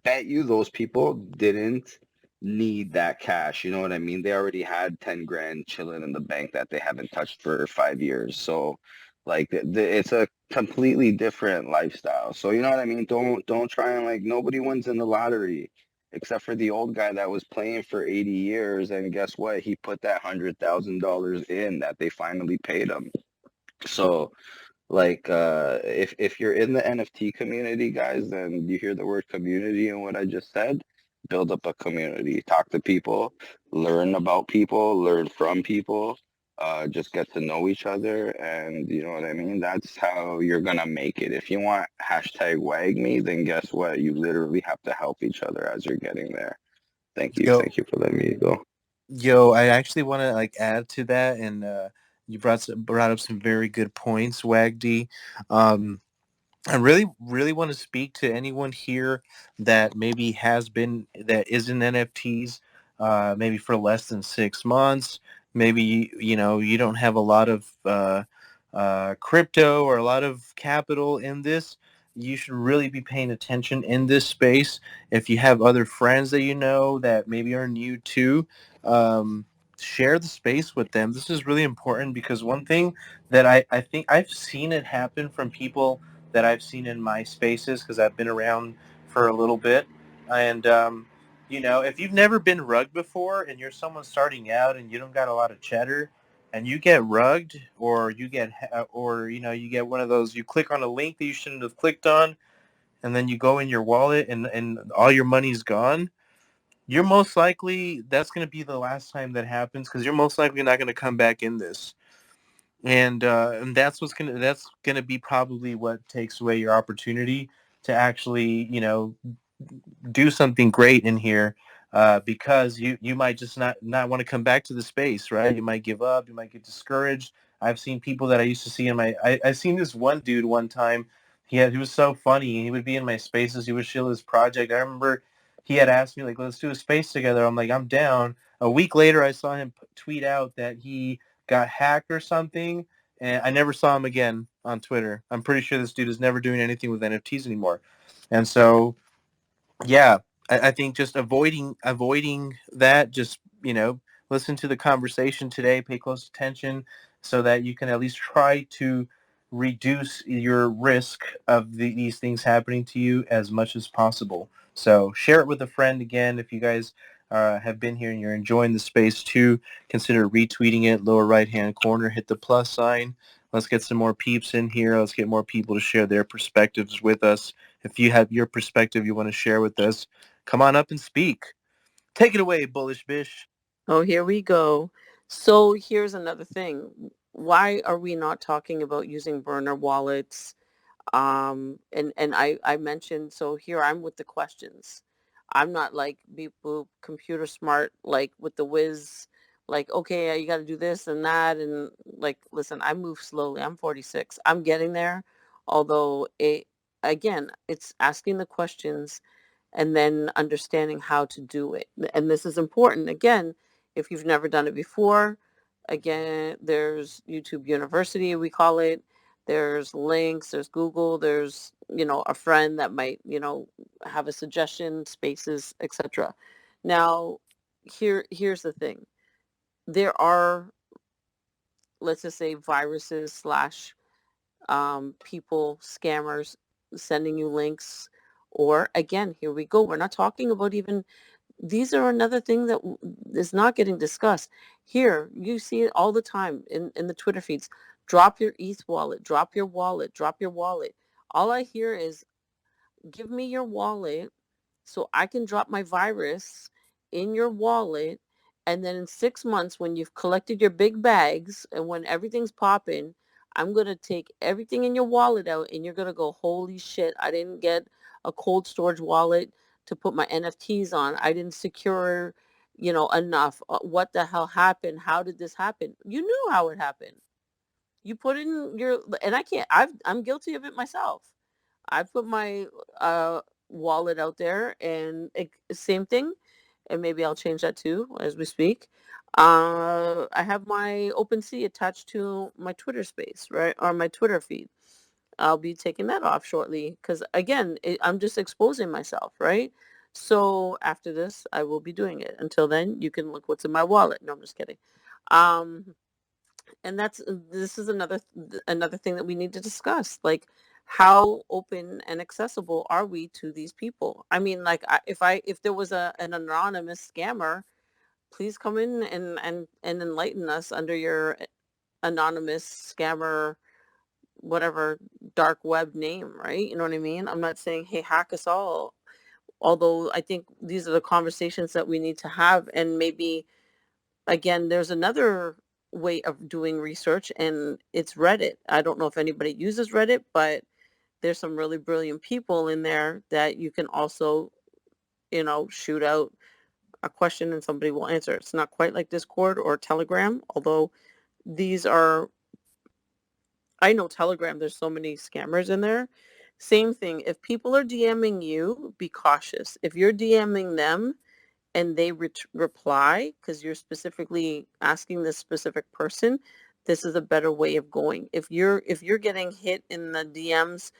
bet you those people didn't need that cash. You know what I mean? They already had 10 grand chilling in the bank that they haven't touched for 5 years. So like it's a completely different lifestyle. So you know what I mean? Don't try and like nobody wins in the lottery except for the old guy that was playing for 80 years. And guess what? He put that $100,000 in that they finally paid him. So like if you're in the NFT community, guys, and you hear the word community and what I just said, build up a community, talk to people, learn about people, learn from people, just get to know each other, and you know what I mean? That's how you're gonna make it. If you want hashtag wag me, then guess what? You literally have to help each other as you're getting there. Thank you. Yo, Thank you for letting me go. I actually want to like add to that, and you brought up some very good points, Wagdy. Um, I really, really want to speak to anyone here that maybe that is in NFTs, maybe for less than 6 months. Maybe, you don't have a lot of crypto or a lot of capital in this. you should really be paying attention in this space. If you have other friends that you know that maybe are new too, share the space with them. This is really important because one thing that I think I've seen it happen from people that I've seen in my spaces because I've been around for a little bit. And, if you've never been rugged before and you're someone starting out and you don't got a lot of cheddar, and you get rugged or you get one of those, you click on a link that you shouldn't have clicked on, and then you go in your wallet and all your money's gone, you're most likely, that's going to be the last time that happens because you're most likely not going to come back in this. And that's gonna be probably what takes away your opportunity to actually do something great in here, because you might just not want to come back to the space, right? You might give up, you might get discouraged. I've seen people that I used to see in I seen this one dude one time. He was so funny. He would be in my spaces. He would show his project. I remember he had asked me like, let's do a space together. I'm like, I'm down. A week later, I saw him tweet out that he got hacked or something, and I never saw him again on Twitter. I'm pretty sure this dude is never doing anything with NFTs anymore. And so, yeah, I think just avoiding that, just listen to the conversation today, pay close attention, so that you can at least try to reduce your risk of these things happening to you as much as possible. So share it with a friend. Again, if you guys have been here and you're enjoying the space too, consider retweeting it. Lower right hand corner, hit the plus sign. Let's get some more peeps in here. Let's get more people to share their perspectives with us. If you have your perspective you want to share with us, come on up and speak. Take it away, Bullish Bish. Oh, here we go. So here's another thing. Why are we not talking about using burner wallets? And I mentioned, so here I'm with the questions. I'm not like beep boop computer smart, like with the whiz, like, okay, you got to do this and that. And like, listen, I move slowly. I'm 46. I'm getting there. Although again, it's asking the questions and then understanding how to do it. And this is important. Again, if you've never done it before, again, there's YouTube University, we call it. There's links, there's Google, there's, a friend that might, have a suggestion, spaces, etc. Now, here's the thing. There are, let's just say, viruses slash people, scammers sending you links. Or again, here we go. We're not talking about even, these are another thing that is not getting discussed. Here, you see it all the time in the Twitter feeds. Drop your ETH wallet, drop your wallet, drop your wallet. All I hear is, give me your wallet so I can drop my virus in your wallet. And then in 6 months, when you've collected your big bags and when everything's popping, I'm going to take everything in your wallet out and you're going to go, holy shit, I didn't get a cold storage wallet to put my NFTs on. I didn't secure, enough. What the hell happened? How did this happen? You knew how it happened. You put in your, and I can't, I'm guilty of it myself. I put my wallet out there and same thing, and maybe I'll change that too as we speak. I have my OpenSea attached to my Twitter space, right, or my Twitter feed. I'll be taking that off shortly because again, I'm just exposing myself, right? So after this, I will be doing it. Until then, you can look what's in my wallet. No, I'm just kidding. Um, and this is another thing that we need to discuss, like how open and accessible are we to these people? I mean, like, if there was an anonymous scammer, please come in and enlighten us under your anonymous scammer, whatever, dark web name, right? You know what I mean? I'm not saying, hey, hack us all, although I think these are the conversations that we need to have. And maybe, again, there's another way of doing research, and it's Reddit. I don't know if anybody uses Reddit, but there's some really brilliant people in there that you can also, shoot out a question and somebody will answer. It's not quite like Discord or Telegram, although these are, I know Telegram, there's so many scammers in there. Same thing. If people are DMing you, be cautious. If you're DMing them and they reply because you're specifically asking this specific person, this is a better way of going. If you're getting hit in the DMs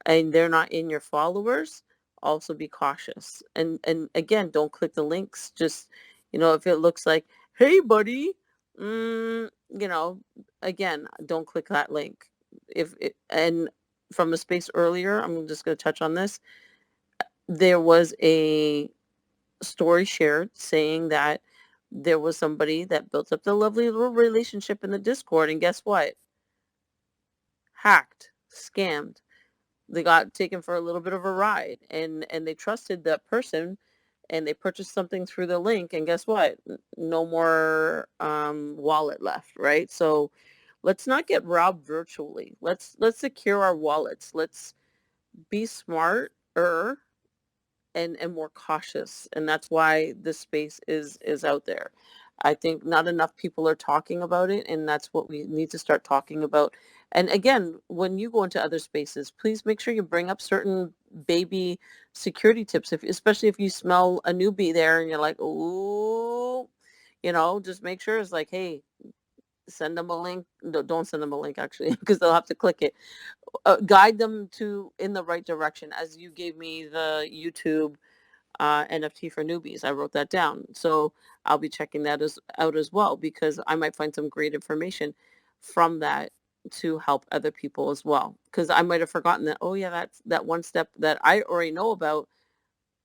and they're not in your followers, also be cautious. And again, don't click the links. Just, if it looks like, hey buddy, again, don't click that link. And from a space earlier, I'm just going to touch on this. There was a story shared saying that there was somebody that built up the lovely little relationship in the Discord, and guess what? Hacked, scammed. They got taken for a little bit of a ride, and they trusted that person, and they purchased something through the link, and guess what? No more wallet left, right? So let's not get robbed virtually. Let's secure our wallets. Let's be smarter and more cautious, and that's why this space is out there. I think not enough people are talking about it, and that's what we need to start talking about. And again, when you go into other spaces, please make sure you bring up certain baby security tips, especially if you smell a newbie there and you're like, oh, just make sure it's like, hey, send them a link. No, don't send them a link, actually, because they'll have to click it. Guide them in the right direction, as you gave me the YouTube NFT for newbies. I wrote that down. So I'll be checking that out as well, because I might find some great information from that to help other people as well. Because I might have forgotten that, oh yeah, that's that one step that I already know about.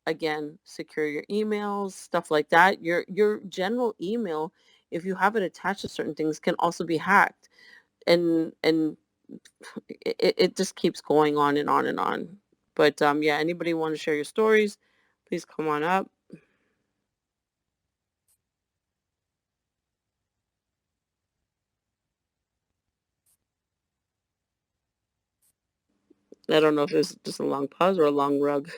Again, secure your emails, stuff like that. Your general email, if you have it attached to certain things, can also be hacked. And it just keeps going on and on and on. But yeah, anybody want to share your stories, please come on up. I don't know if it's just a long pause or a long rug.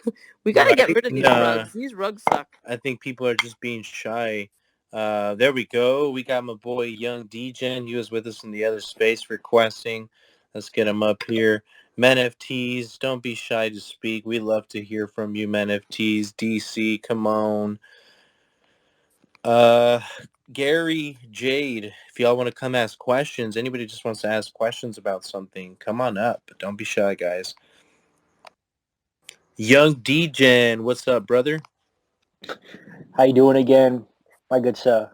We got to get Right? rid of these Nah, rugs. These rugs suck. I think people are just being shy. There we go. We got my boy Young DGen. He was with us in the other space requesting. Let's get him up here. MenFTs, don't be shy to speak. We love to hear from you, MenFTs. DC, come on. Gary, Jade, if y'all want to come ask questions, anybody just wants to ask questions about something, come on up. Don't be shy, guys. Young DGen, what's up, brother? How you doing again, my good sir?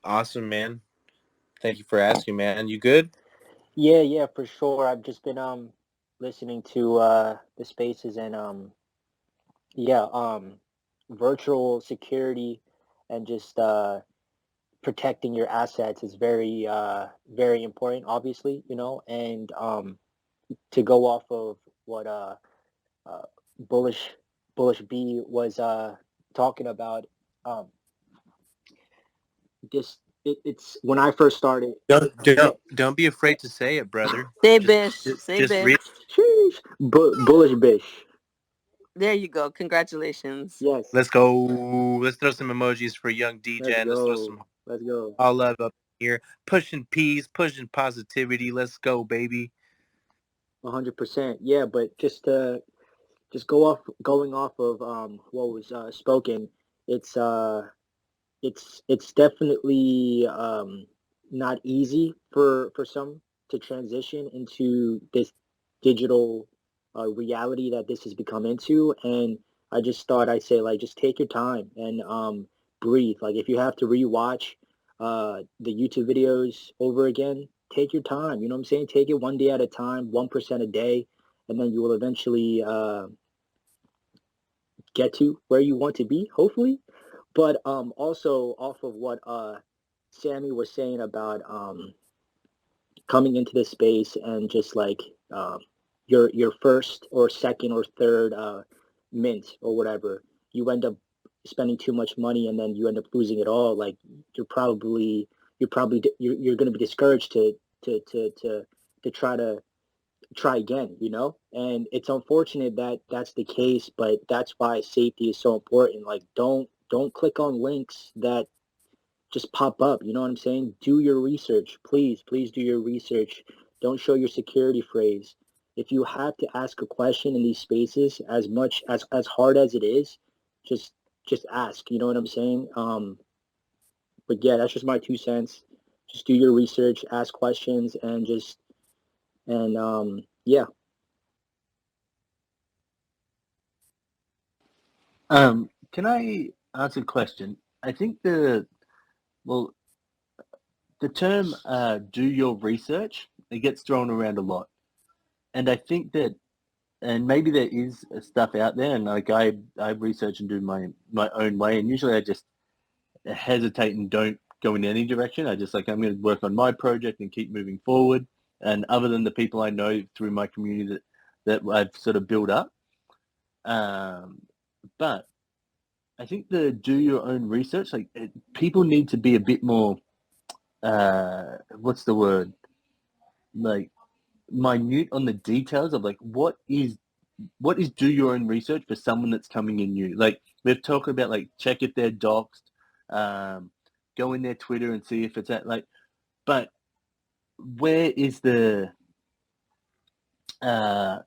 Awesome, man. Thank you for asking, man. You good? Yeah, for sure. I've just been listening to the spaces and yeah, virtual security and just protecting your assets is very important, obviously, and to go off of what uh bullish bullish B was talking about. um just it's when I first started. Don't be afraid to say it, brother. Say Just bish. just, Say just bish. read. Sheesh. Bullish bish. There you go. Congratulations. Yes. Let's go. Let's throw some emojis for Young Let's DGen. Let's throw go. some Let's go. all love up here. Pushing peace, pushing positivity. Let's go, baby. 100%. Yeah, but just going off of what was spoken. It's it's definitely not easy for some to transition into this digital reality that this has become into. And I just thought I'd say, like, just take your time and breathe. Like, if you have to rewatch the YouTube videos over again, take your time. You know what I'm saying? Take it one day at a time, 1% a day, and then you will eventually get to where you want to be, hopefully. But also off of what Sammy was saying about coming into this space and just like um, your first or second or third mint or whatever, you end up spending too much money and then you end up losing it all. Like, you're going to be discouraged to try again, and it's unfortunate that that's the case, but that's why safety is so important. Like, don't click on links that just pop up. You know what I'm saying? Do your research. Please do your research. Don't show your security phrase. If you have to ask a question in these spaces, as much as hard as it is, just just ask. You know what I'm saying? But yeah, that's just my 2 cents. Just do your research, ask questions, and just and Yeah. Can I ask a question? I think well, the term "do your research" it gets thrown around a lot, and I think that, and maybe there is stuff out there, and like I research and do my own way, and usually I just hesitate and don't go in any direction. I just like I'm going to work on my project and keep moving forward. And other than the people I know through my community that I've sort of built up, but I think the do your own research, like people need to be a bit more, what's the word? Like minute on the details of like what is do your own research for someone that's coming in new. Like we've talked about like check if they're doxed, go in their Twitter and see if it's at like, but where is the uh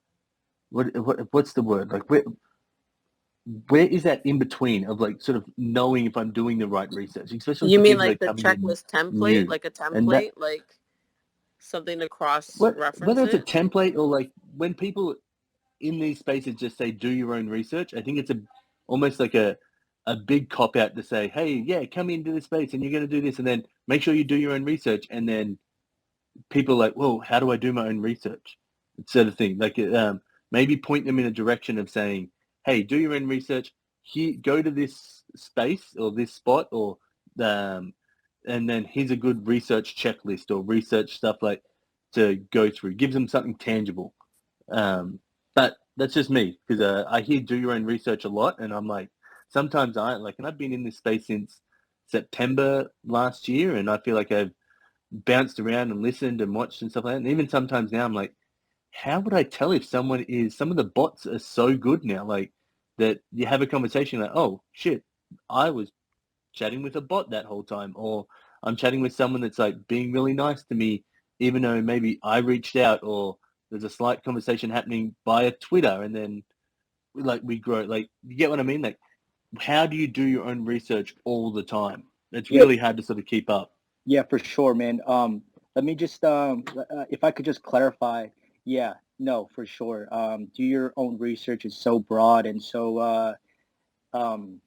what's the word? Like where is that in between of like sort of knowing if I'm doing the right research, especially You for mean people that like are the coming in checklist template, new. like a And that template, like something to whether cross-reference it's a it? template or like when people in these spaces just say do your own research, I think it's almost like a big cop out to say, hey, yeah, come into this space and you're going to do this, and then make sure you do your own research, and then people are like, well, how do I do my own research? Sort of thing. Like maybe point them in a direction of saying, hey, do your own research. Here, go to this space or this spot, or um, and then here's a good research checklist or research stuff like to go through. Gives them something tangible. But that's just me because I hear do your own research a lot, and I'm like, sometimes I like, and I've been in this space since September last year, and I feel like I've bounced around and listened and watched and stuff like that. And even sometimes now, I'm like, how would I tell if someone is? Some of the bots are so good now, like that you have a conversation like, oh shit, I was chatting with a bot that whole time, or I'm chatting with someone that's like being really nice to me, even though maybe I reached out, or there's a slight conversation happening via Twitter, and then like we grow. Like you get what I mean? Like how do you do your own research all the time? It's Yeah. really hard to sort of keep up. Yeah, for sure, man. Let me just if I could just clarify. Yeah, no, for sure. Do your own research is so broad and so um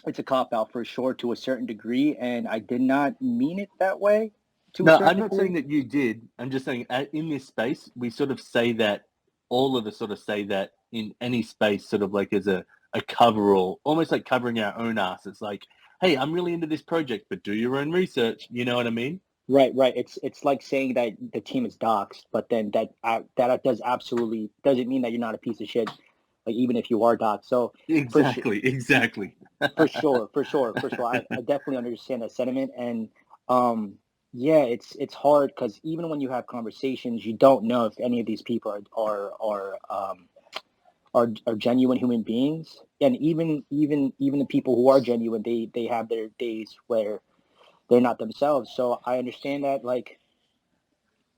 it's a cop out for sure to a certain degree, and I did not mean it that way to a No, certain I'm not saying degree. that you did. I'm just saying in this space, we sort of say that, all of us sort of say that in any space, sort of like as a coverall, almost like covering our own ass. It's like, hey, I'm really into this project, but do your own research. You know what I mean? Right, right. It's like saying that the team is doxxed, but then that does absolutely doesn't mean that you're not a piece of shit. Like even if you are doxxed. So for sure, Exactly, exactly. I definitely understand that sentiment, and um, yeah, it's hard because even when you have conversations, you don't know if any of these people are genuine human beings, and even the people who are genuine, they have their days where they're not themselves. So I understand that, like,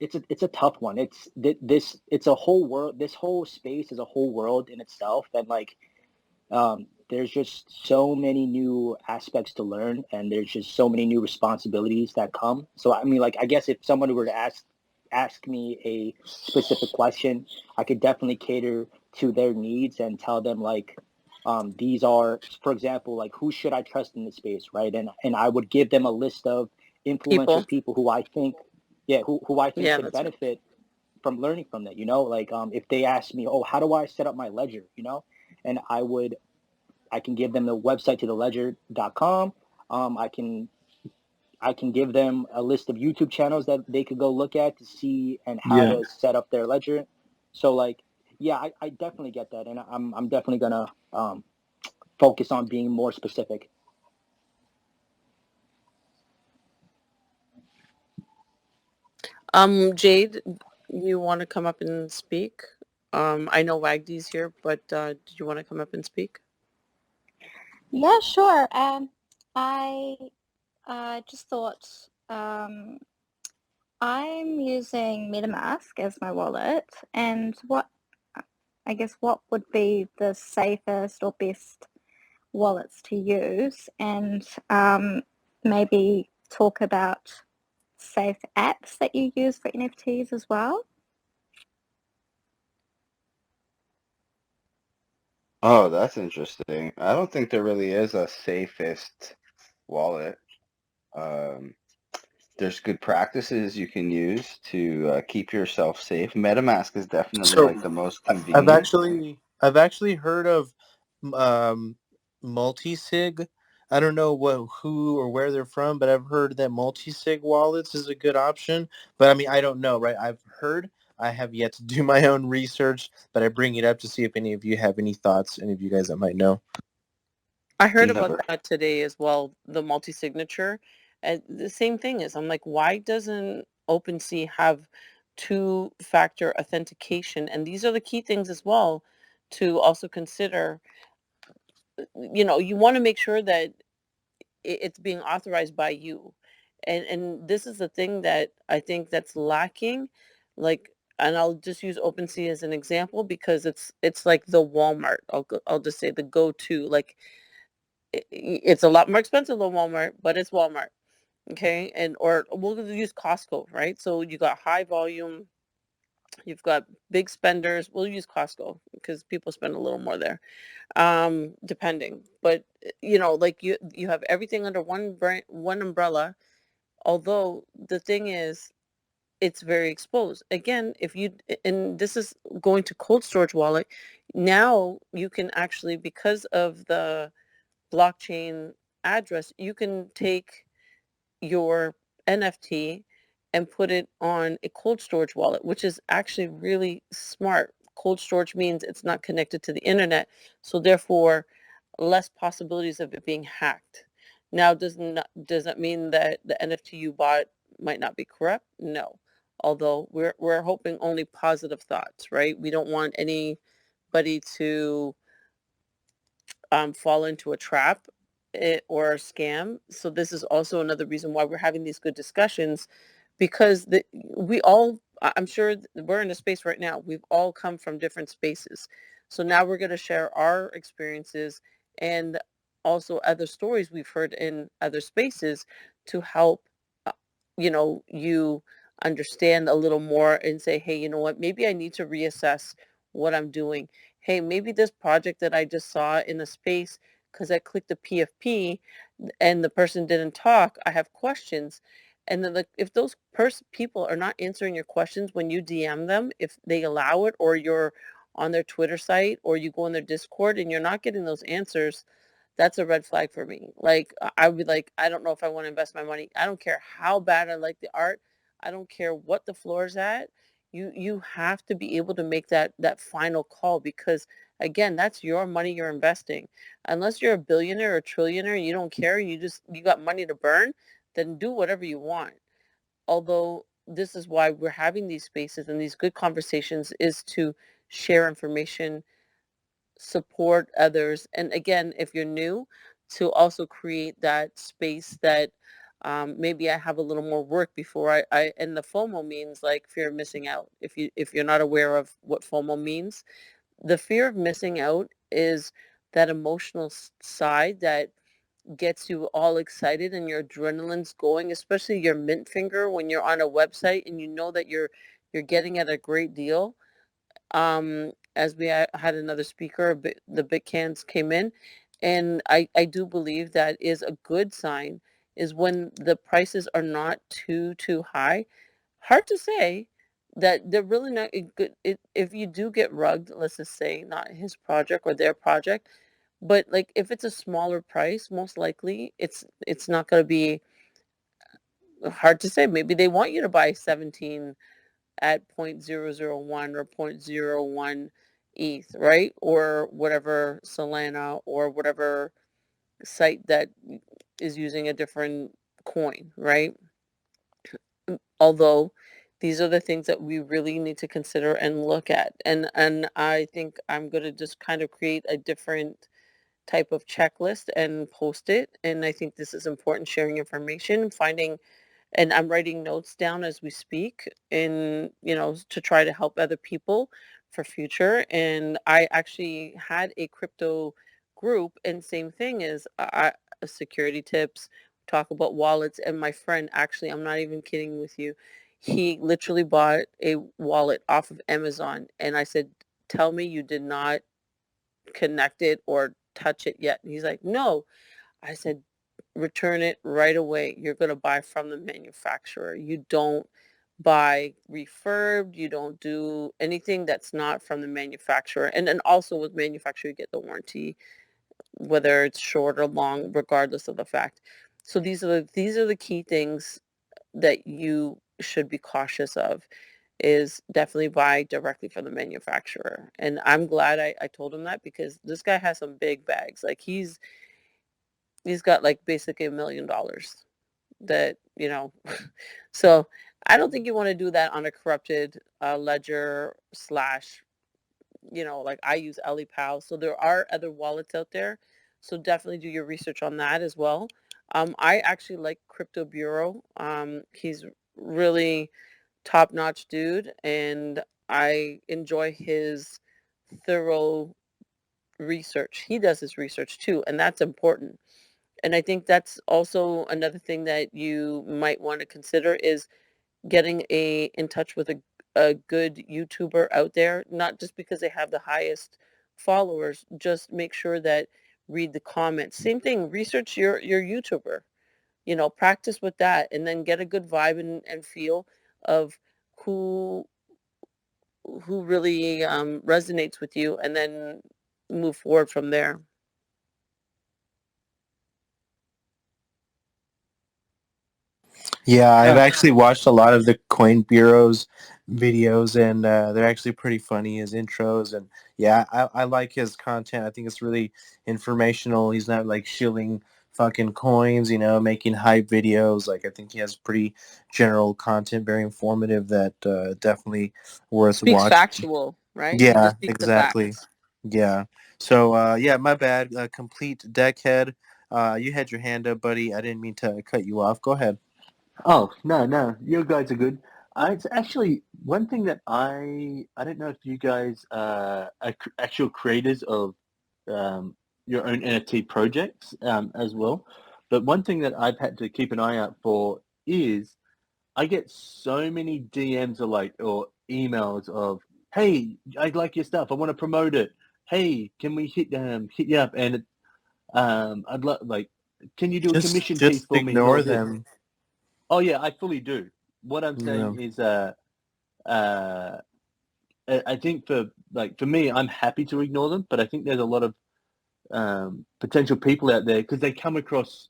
it's a tough one. It's a whole world. This whole space is a whole world in itself, and like there's just so many new aspects to learn, and there's just so many new responsibilities that come. So I mean, like, I guess if someone were to ask me a specific question, I could definitely cater to their needs and tell them like these are, for example, like who should I trust in this space, right? And I would give them a list of influential People. people who I think, yeah, who I think Yeah, could that's good. benefit from learning from that. Like if they ask me, oh, how do I set up my ledger, and I can give them the website to the ledger.com. I can give them a list of YouTube channels that they could go look at to see and how Yeah. to set up their ledger. So like, yeah, I definitely get that, and I'm definitely gonna focus on being more specific. Jade, you want to come up and speak? I know Wagdy's here, but do you want to come up and speak? Yeah, sure. I just thought I'm using MetaMask as my wallet, and what would be the safest or best wallets to use, and maybe talk about safe apps that you use for NFTs as well. Oh, that's interesting. I don't think there really is a safest wallet. Um, there's good practices you can use to keep yourself safe. MetaMask is definitely So like the most I've convenient. actually heard of um, multi-sig. I don't know who or where they're from, but I've heard that multi-sig wallets is a good option. But I mean, I don't know, right? I've heard. I have yet to do my own research, but I bring it up to see if any of you have any thoughts. Any of you guys that might know. I heard about Never. that today as well, the multi-signature. And the same thing is, I'm like, why doesn't OpenSea have two-factor authentication? And these are the key things as well to also consider. You want to make sure that it's being authorized by you. And this is the thing that I think that's lacking. Like, and I'll just use OpenSea as an example because it's like the Walmart. I'll just say the go-to. Like, it's a lot more expensive than Walmart, but it's Walmart. Okay. And or we'll use Costco, right? So you got high volume, you've got big spenders. We'll use Costco because people spend a little more there, depending. But like you have everything under one brand, one umbrella. Although the thing is, it's very exposed. Again, if you and this is going to cold storage wallet, now you can actually, because of the blockchain address, you can take your NFT and put it on a cold storage wallet, which is actually really smart. Cold storage means it's not connected to the internet, so therefore less possibilities of it being hacked. Now, does that mean that the NFT you bought might not be corrupt? No. Although we're hoping only positive thoughts, right? We don't want anybody to fall into a trap or a scam. So this is also another reason why we're having these good discussions, because we all, I'm sure we're in a space right now. We've all come from different spaces. So now we're going to share our experiences and also other stories we've heard in other spaces to help, you understand a little more and say, hey, you know what, maybe I need to reassess what I'm doing. Hey, maybe this project that I just saw in a space, because I clicked the PFP and the person didn't talk, I have questions. And then if those people are not answering your questions when you DM them, if they allow it, or you're on their Twitter site, or you go on their Discord and you're not getting those answers, that's a red flag for me. Like, I would be like, I don't know if I want to invest my money. I don't care how bad I like the art. I don't care what the floor is at. You have to be able to make that final call, because again, that's your money you're investing. Unless you're a billionaire or a trillionaire, you don't care. You got money to burn, then do whatever you want. Although this is why we're having these spaces and these good conversations, is to share information, support others. And again, if you're new, to also create that space that maybe I have a little more work before and the FOMO means like fear of missing out. If you're not aware of what FOMO means, the fear of missing out is that emotional side that gets you all excited and your adrenaline's going, especially your mint finger when you're on a website and you know that you're getting at a great deal. As we had another speaker, the Bitcans came in, and I do believe that is a good sign, is when the prices are not too high. Hard to say that they're really not good. If you do get rugged, let's just say not his project or their project, but like if it's a smaller price, most likely it's not going to be hard to say. Maybe they want you to buy 17 at 0.001 or 0.01 ETH, right? Or whatever Solana or whatever site that is using a different coin, right? Although these are the things that we really need to consider and look at. And I think I'm going to just kind of create a different type of checklist and post it. And I think this is important, sharing information, finding, and I'm writing notes down as we speak, in to try to help other people for future. And I actually had a crypto group, and same thing is security tips, talk about wallets. And my friend, actually, I'm not even kidding with you, he literally bought a wallet off of Amazon, and I said, tell me you did not connect it or touch it yet. And he's like, no. I said, return it right away. You're going to buy from the manufacturer. You don't buy refurbed. You don't do anything that's not from the manufacturer. And then also with manufacturer, you get the warranty, whether it's short or long, regardless of the fact. So these are the key things that you should be cautious of, is definitely buy directly from the manufacturer. And I'm glad I told him that, because this guy has some big bags. Like he's got like basically $1 million that, so I don't think you want to do that on a corrupted ledger slash, like I use EliPal. So there are other wallets out there. So definitely do your research on that as well. I actually like Crypto Bureau. He's really top-notch dude, and I enjoy his thorough research. He does his research too, and that's important. And I think that's also another thing that you might want to consider, is getting in touch with a good YouTuber out there, not just because they have the highest followers. Just make sure that read the comments. Same thing, research your YouTuber. Practice with that, and then get a good vibe and feel of who really resonates with you, and then move forward from there. Yeah, I've actually watched a lot of the Coin Bureau's videos, and they're actually pretty funny, his intros. And yeah, I like his content. I think it's really informational. He's not like shilling fucking coins, making hype videos. Like, I think he has pretty general content, very informative, that definitely worth Speaks watching. factual, right? He Yeah, just speaks the exactly. facts. Yeah. So yeah, my bad. Complete Deckhead. You had your hand up, buddy. I didn't mean to cut you off. Go ahead. Oh, no, no, you guys are good. It's actually one thing that I don't know if you guys are actual creators of your own NFT projects as well, but one thing that I've had to keep an eye out for is I get so many DMs or emails of, "Hey, I like your stuff. I want to promote it. Hey, can we hit you up?" And I'd love can you do a commission piece Just for me and all ignore this? them. Oh yeah, I fully do. What I'm saying No. is, uh, I think for me, I'm happy to ignore them, but I think there's a lot of potential people out there because they come across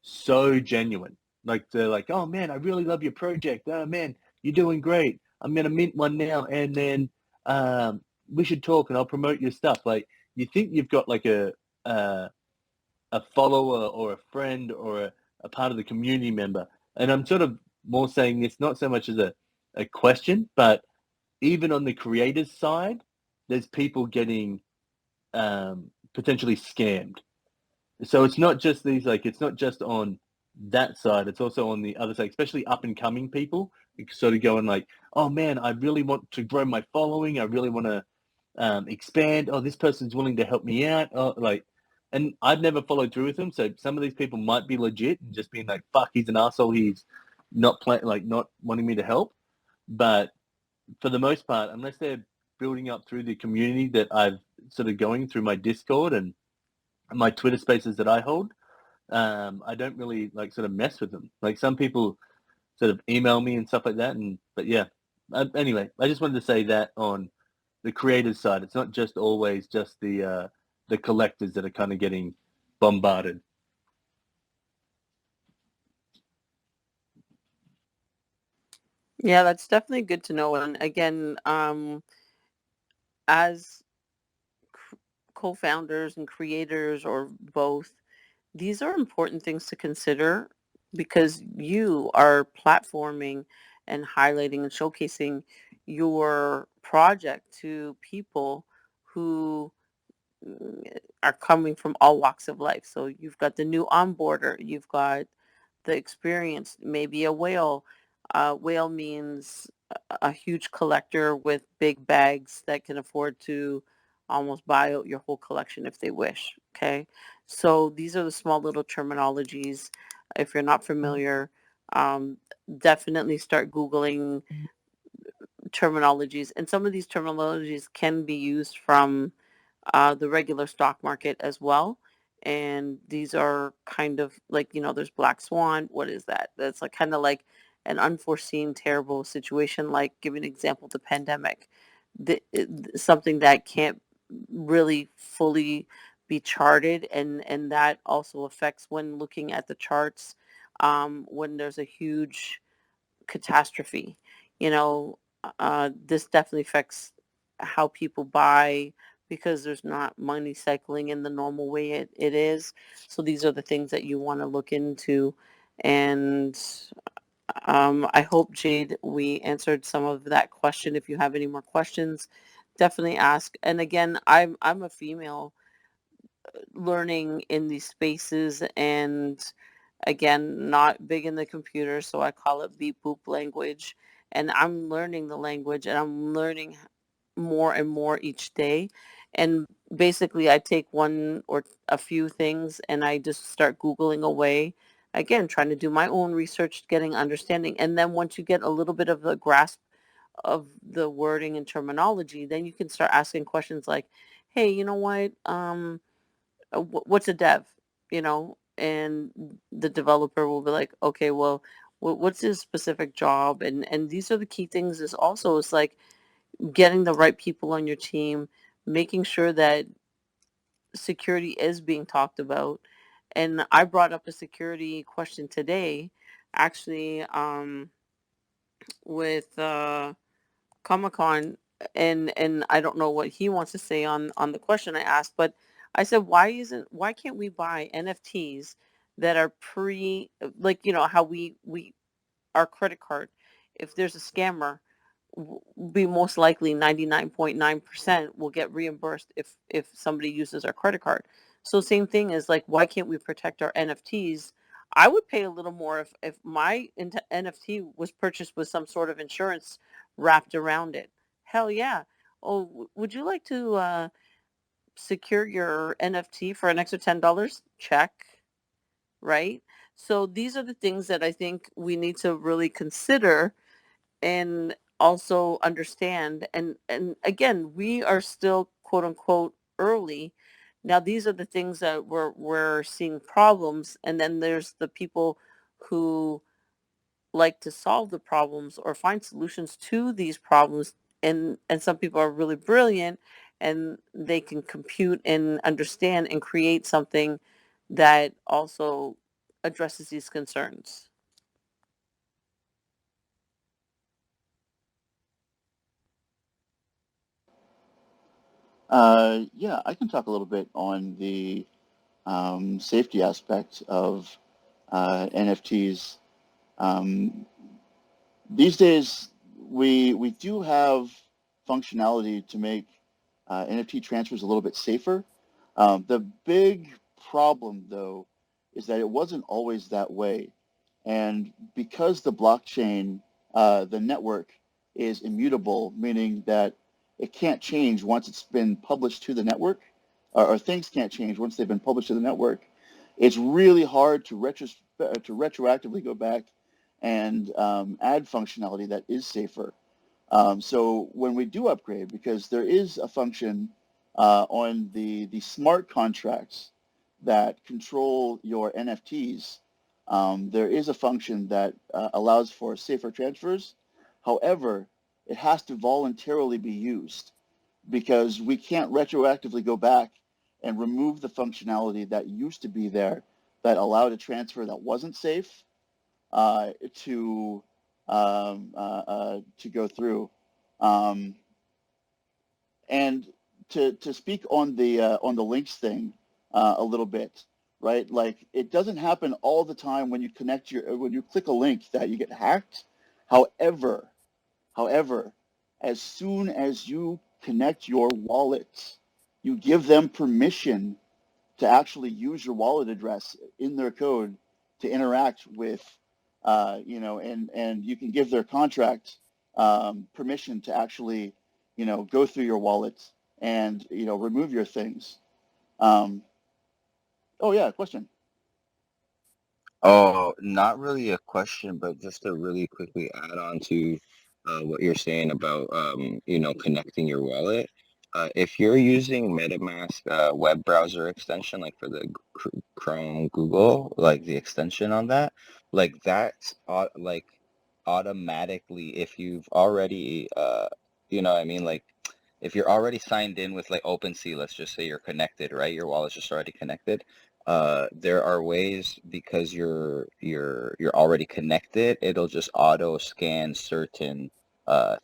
so genuine. Like they're like, "Oh man, I really love your project. Oh man, you're doing great. I'm gonna mint one now, and then we should talk, and I'll promote your stuff." Like you think you've got like a a follower or a friend or a part of the community member. And I'm sort of more saying this not so much as a question, but even on the creator's side, there's people getting potentially scammed. So it's not just it's not just on that side, it's also on the other side, especially up and coming people sort of going like, oh man, I really want to grow my following. I really want to expand. Oh, this person's willing to help me out. Oh, and I've never followed through with them. So some of these people might be legit and just being like, fuck, he's an asshole. He's not wanting me to help. But for the most part, unless they're building up through the community that I've sort of going through my Discord and my Twitter spaces that I hold, I don't really sort of mess with them. Like some people sort of email me and stuff like that. But yeah, anyway, I just wanted to say that on the creators side, it's not just always just the collectors that are kind of getting bombarded. Yeah, that's definitely good to know. And again, as co-founders and creators, or both, these are important things to consider, because you are platforming and highlighting and showcasing your project to people who are coming from all walks of life. So you've got the new onboarder, you've got the experience, maybe a whale. Whale means a huge collector with big bags that can afford to almost buy out your whole collection if they wish. Okay. So these are the small little terminologies. If you're not familiar, um, definitely start Googling terminologies. And some of these terminologies can be used from the regular stock market as well. And these are kind of like, there's black swan. What is that? That's like kind of like an unforeseen terrible situation, like give an example, the pandemic, something that can't really fully be charted, and that also affects when looking at the charts, when there's a huge catastrophe. This definitely affects how people buy, because there's not money cycling in the normal way it is. So these are the things that you want to look into. And I hope, Jade, we answered some of that question. If you have any more questions, definitely ask. And again, I'm a female learning in these spaces, and again, not big in the computer, so I call it beep boop language. And I'm learning the language, and I'm learning more and more each day. And basically, I take one or a few things and I just start Googling away. Again, trying to do my own research, getting understanding. And then once you get a little bit of a grasp of the wording and terminology, then you can start asking questions like, hey, you know what? What's a dev? And the developer will be like, okay, well, what's his specific job? And these are the key things. Is also, it's like getting the right people on your team, making sure that security is being talked about. And I brought up a security question today, actually, with Comic Con, and I don't know what he wants to say on the question I asked, but I said, why can't we buy NFTs that are like, how we our credit card, if there's a scammer, be most likely 99.9% will get reimbursed if somebody uses our credit card. So same thing is like, why can't we protect our NFTs? I would pay a little more if my NFT was purchased with some sort of insurance wrapped around it. Hell yeah. Oh, would you like to secure your NFT for an extra $10? Check. Right? So these are the things that I think we need to really consider and also understand. And again, we are still quote unquote early. Now these are the things that we're seeing problems, and then there's the people who like to solve the problems or find solutions to these problems. And some people are really brilliant, and they can compute and understand and create something that also addresses these concerns. Yeah, I can talk a little bit on the safety aspect of NFTs. Um, these days, we do have functionality to make NFT transfers a little bit safer. The big problem, though, is that it wasn't always that way. And because the blockchain, the network, is immutable, meaning that it can't change once it's been published to the network, or things can't change once they've been published to the network, it's really hard to retroactively go back and add functionality that is safer. So when we do upgrade, because there is a function on the smart contracts that control your NFTs, there is a function that allows for safer transfers. However, it has to voluntarily be used, because we can't retroactively go back and remove the functionality that used to be there that allowed a transfer that wasn't safe to to go through. Um, and to speak on the links thing a little bit, right? Like, it doesn't happen all the time when you click a link that you get hacked. However, however, as soon as you connect your wallet, you give them permission to actually use your wallet address in their code to interact with, and you can give their contract permission to actually, go through your wallet and, remove your things. Um, oh yeah, question. Oh, not really a question, but just to really quickly add on to what you're saying about, connecting your wallet. if you're using MetaMask web browser extension, like for the Chrome, Google, like the extension on that, like that's like automatically, if you've already, you know what I mean, like if you're already signed in with like OpenSea, let's just say you're connected, right? Your wallet's just already connected. There are ways, because you're already connected, it'll just auto scan certain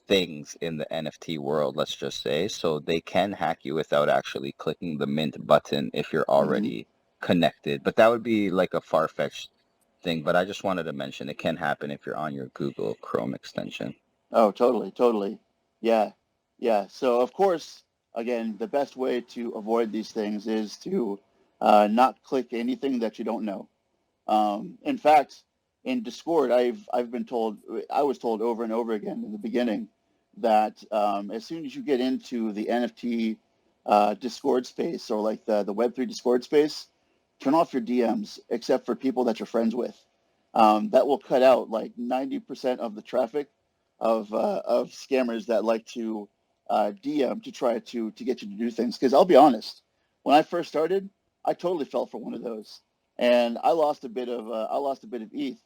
things in the NFT world, let's just say, so they can hack you without actually clicking the mint button if you're already connected. But that would be like a far-fetched thing. But I just wanted to mention it can happen if you're on your Google Chrome extension. Oh, totally, totally. Yeah, yeah. So of course, again, the best way to avoid these things is to not click anything that you don't know. In fact, in Discord, I've been told, I was told over and over again in the beginning that as soon as you get into the NFT Discord space, or like the Web3 Discord space, turn off your DMs except for people that you're friends with. That will cut out like 90% of the traffic of scammers that like to DM to try to get you to do things. Because I'll be honest, when I first started, I totally fell for one of those, and I lost a bit of ETH,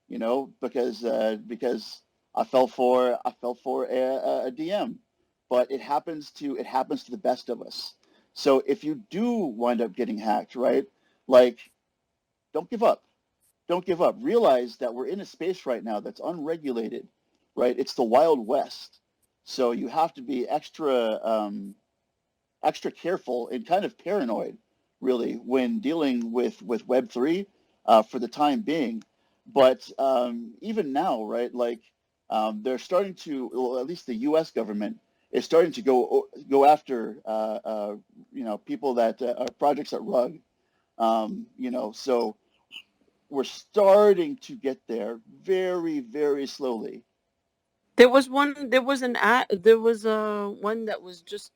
you know, because I fell for a DM. But it happens to the best of us. So if you do wind up getting hacked, right? Like, don't give up. Don't give up. Realize that we're in a space right now that's unregulated, right? It's the Wild West. So you have to be extra careful and kind of paranoid, really, when dealing with Web3 for the time being. But even now, right, like they're starting to, well, at least the U.S. government is starting to go after, you know, people that are projects at Rug, you know, so we're starting to get there very, very slowly. There was one. There was an ad. There was one that was just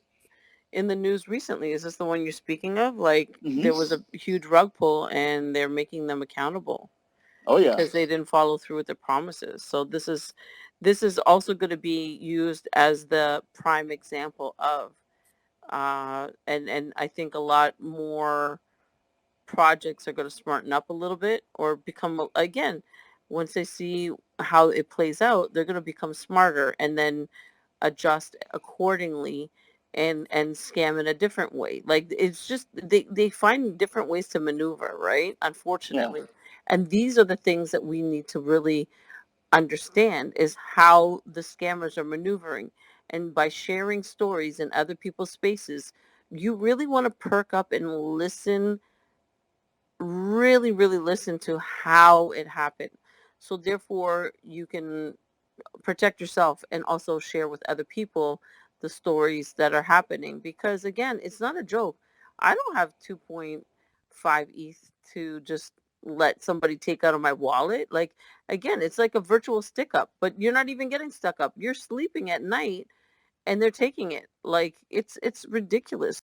in the news recently. Is this the one you're speaking of? Like there was a huge rug pull, and they're making them accountable Oh yeah. because they didn't follow through with their promises. So this is also going to be used as the prime example of, and I think a lot more projects are going to smarten up a little bit, or become, again, once they see how it plays out, they're going to become smarter and then adjust accordingly, and scam in a different way. Like it's just they find different ways to maneuver, right? Unfortunately. And these are the things that we need to really understand, is how the scammers are maneuvering. And by sharing stories in other people's spaces, you really want to perk up and listen, really, really listen to how it happened. So therefore you can protect yourself and also share with other people the stories that are happening, because again, it's not a joke. I don't have 2.5 ETH to just let somebody take out of my wallet. Like, again, it's like a virtual stick up, but you're not even getting stuck up. You're sleeping at night and they're taking it. Like it's ridiculous.